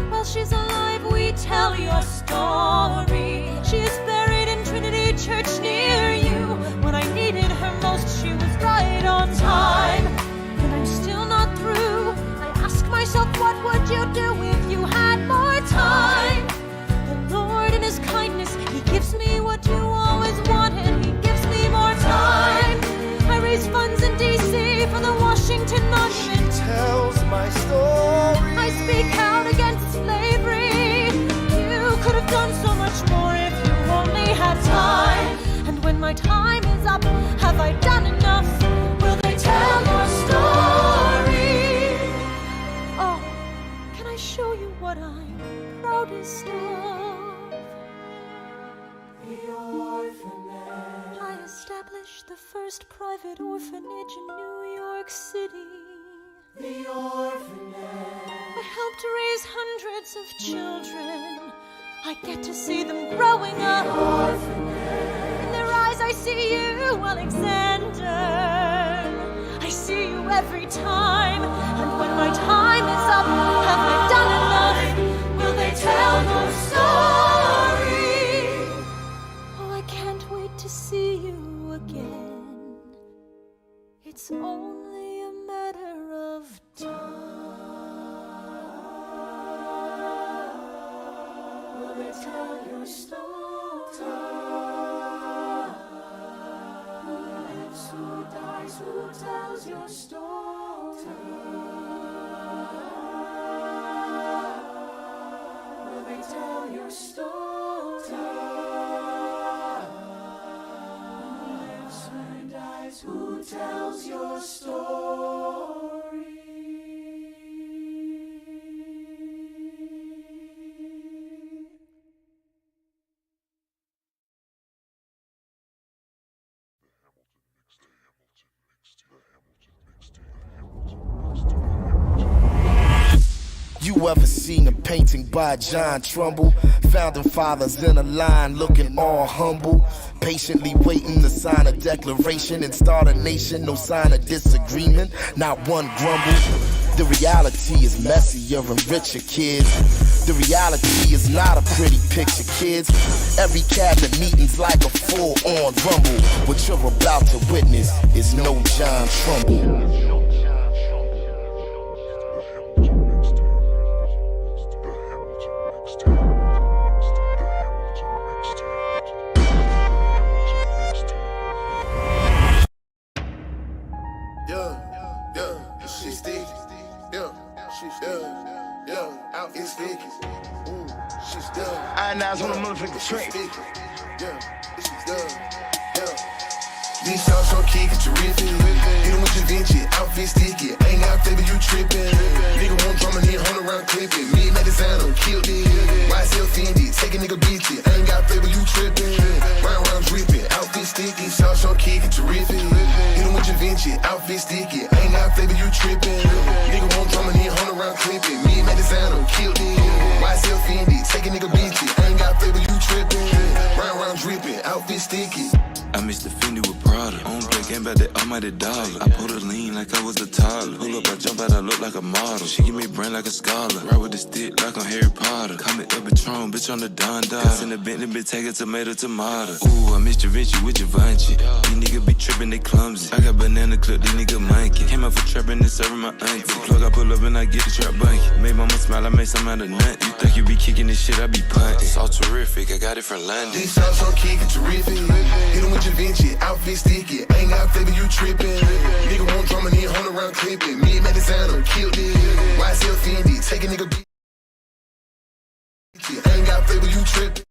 While she's alive, we tell your story. She is buried in Trinity Church near you. When I needed her most, she was right on time. And I'm still not through. I ask myself, what would you do if you had more time? The Lord in his kindness, he gives me what you always wanted. He gives me more time. I raise funds in D.C. for the Washington Monument. She tells my story. I speak out against slavery. You could have done so much more if you only had time. And when my time is up, have I done enough? Will they tell your story? Oh, can I show you what I'm proudest of? The orphanage. I established the first private orphanage in New York City. The orphanage. I helped raise hundreds of children. I get to see them growing up. In their eyes I see you, Alexander. I see you every time. And when my time is up, have I done enough? Will they tell your story? Oh, I can't wait to see you again. It's only a matter of time. Will they tell your story? Who lives, who dies, who tells your story? Will they tell your story? Who lives, who dies, who tells your story? You ever seen a painting by John Trumbull? Founding fathers in a line looking all humble, patiently waiting to sign a declaration and start a nation. No sign of disagreement, not one grumble. The reality is messier and richer, kids. The reality is not a pretty picture, kids. Every cabinet meeting's like a full-on rumble. What you're about to witness is no John Trumbull. Eyes on the motherfucking track. These songs so kick it terrific. Hit 'em with your Vinci, outfit sticky. Ain't got flavor, you trippin'. Nigga want drama, need 100 round clipping. Me and that design don't kill it. YSL Fendi, take a nigga bitch it. Ain't got flavor, you trippin'. Round drippin', outfit sticky. Songs so kick it terrific. Hit 'em with your Vinci, outfit sticky. Ain't got flavor, you trippin'. Nigga want drama, need 100 round clipping. Me and that design don't kill it. YSL Fendi, take a nigga bitch it. Ain't got flavor, you trippin'. Round drippin', outfit sticky. I miss the Fendi with Prada. On play game about that almighty dollar. I put a lean like I was a toddler. Pull up, I jump out, I look like a model. She give me brain like a scholar. Ride with the stick like I'm Harry Potter. Call me El Patron, bitch, on the Don Dada. Cuss in the Bentley, bitch, take a tomato. Ooh, I miss Da Vinci with Givenchy. These niggas be trippin', they clumsy. I got banana clip, these niggas monkey. Came out for trappin' and serving my auntie. Plug, I pull up and I get the trap bunky. Made mama smile, I made some out of nut. You think you be kicking this shit, I be punting. It's all terrific, I got it from London. These songs so kickin' terrific. Hit 'em with Da Vinci, outfit sticky. Ain't got flavor, you trippin'. Nigga want drum and he 100 round clippin'. Me and Medizano killed it. YSL Fendi, take a nigga beat. Ain't got flavor, you trippin'.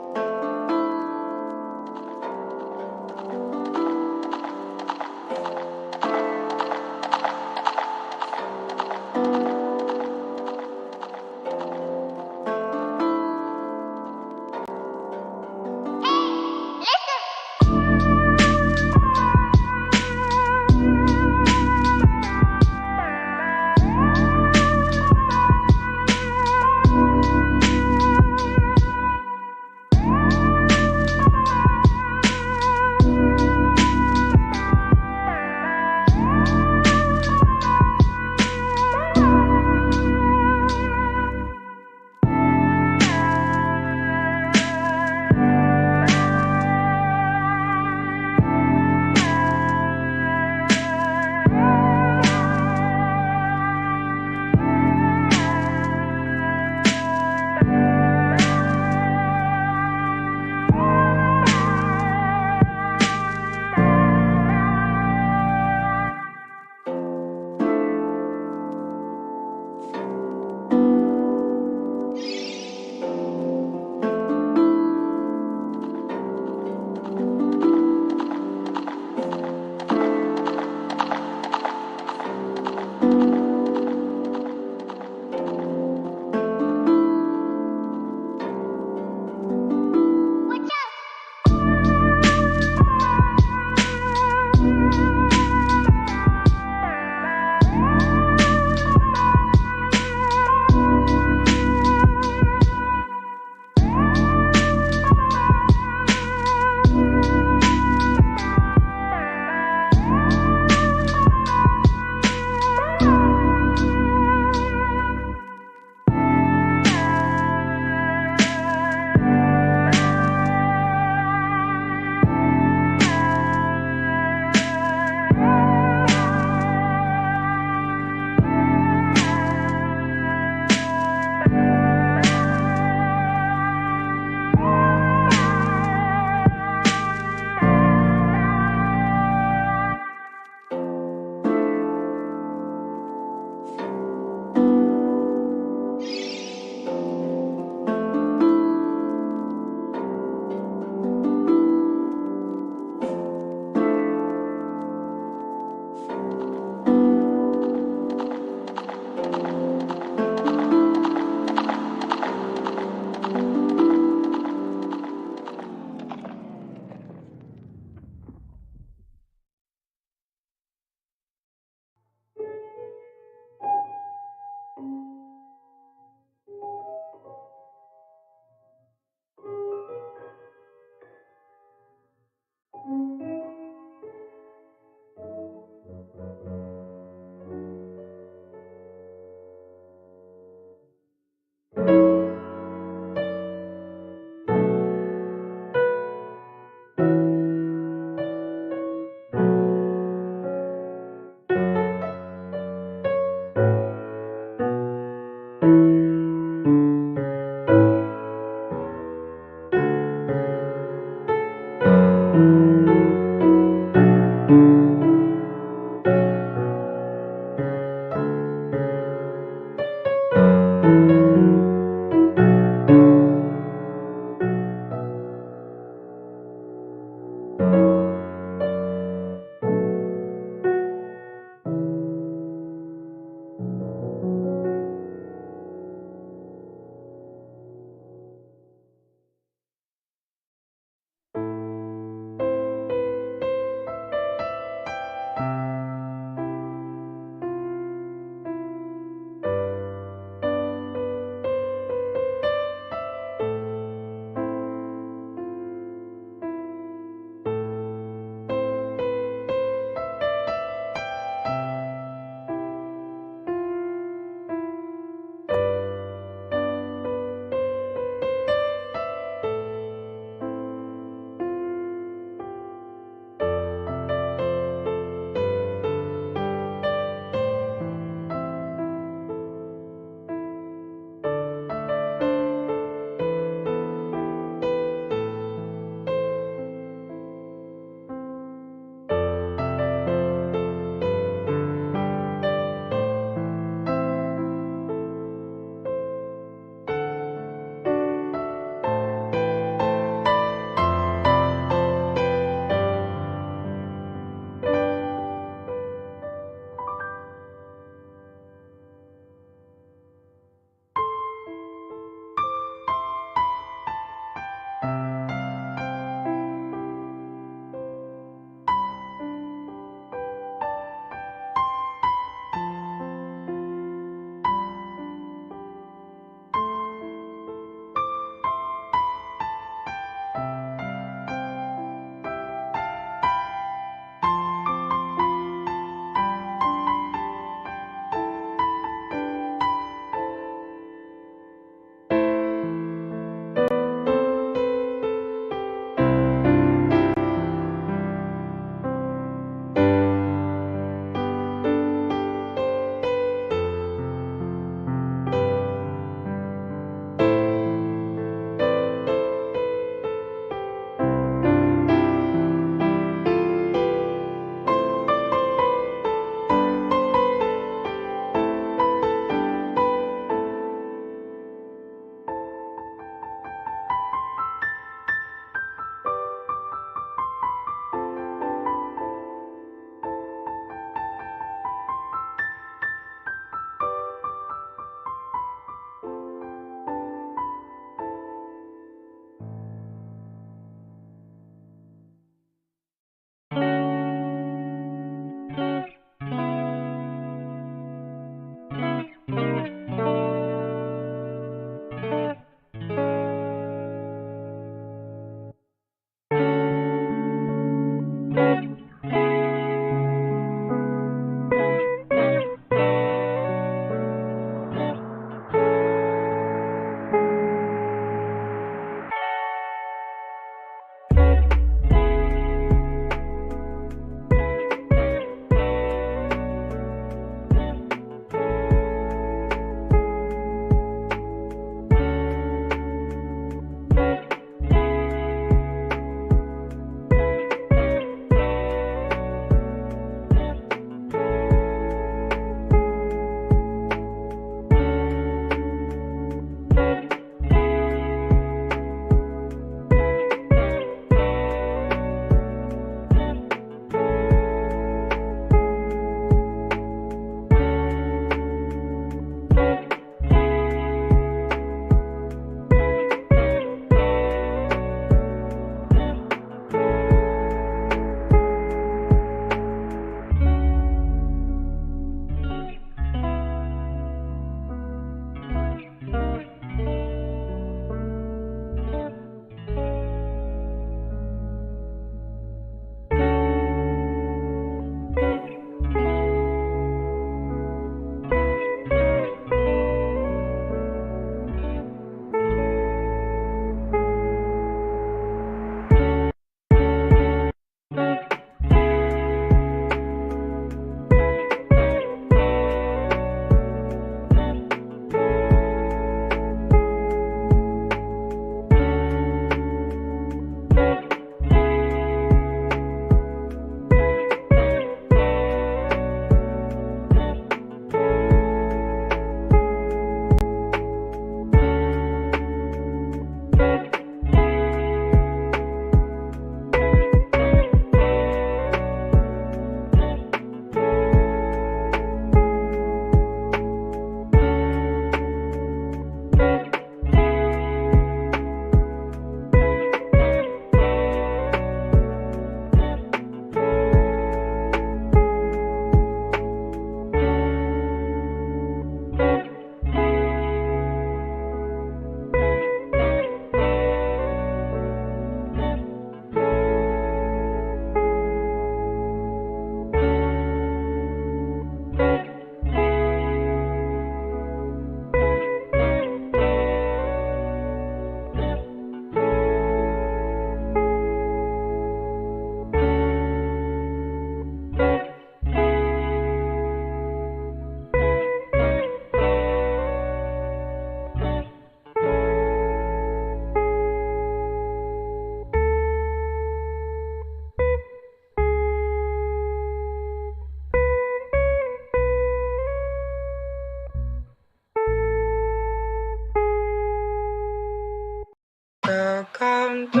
I'm through,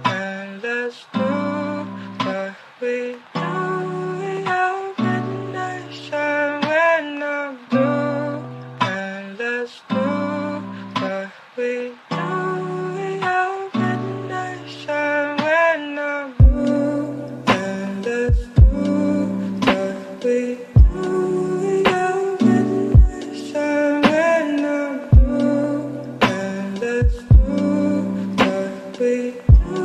and let's do what we do. I'll get nice shine when I'm through, and let's do what we do. I'll get nice shine when I'm through, and let's do what we do. I'll get nice shine when I'm through, and let's do what we do.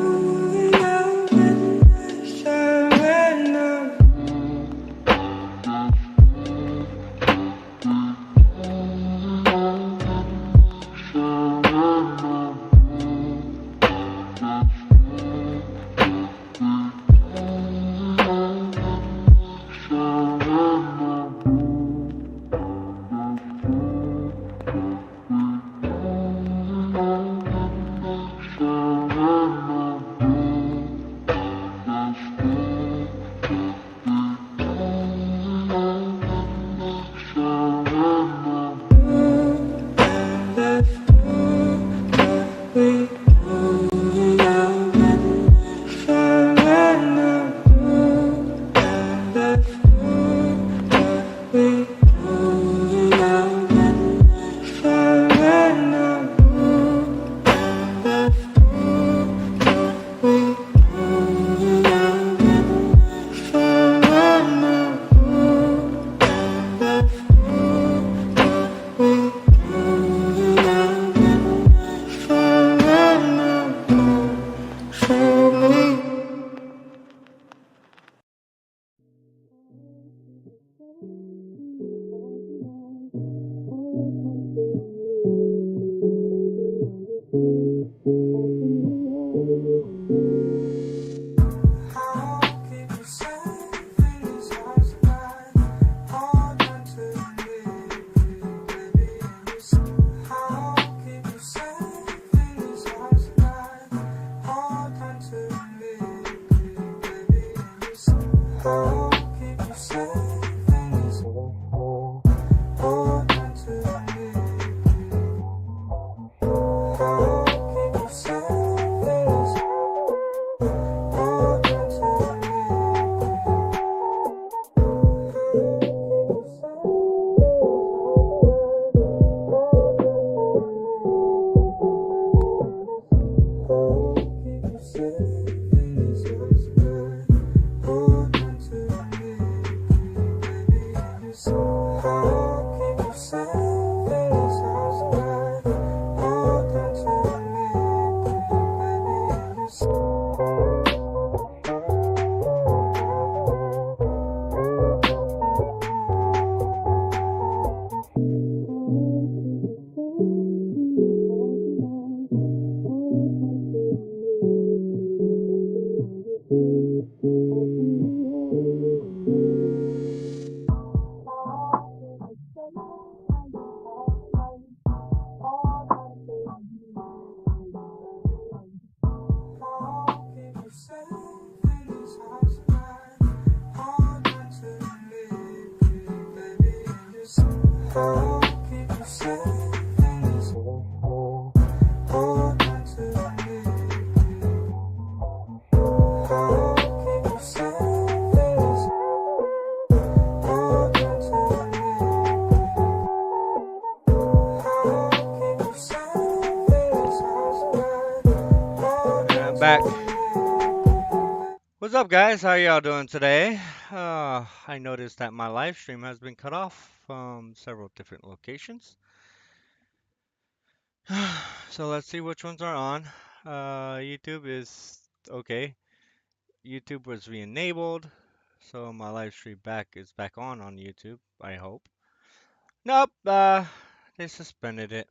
I'll get nice shine when I'm Back. What's up, guys? How y'all doing today? I noticed that my live stream has been cut off from several different locations. So let's see which ones are on. YouTube is okay. YouTube was re-enabled, so my live stream is back on YouTube, I hope. Nope, they suspended it.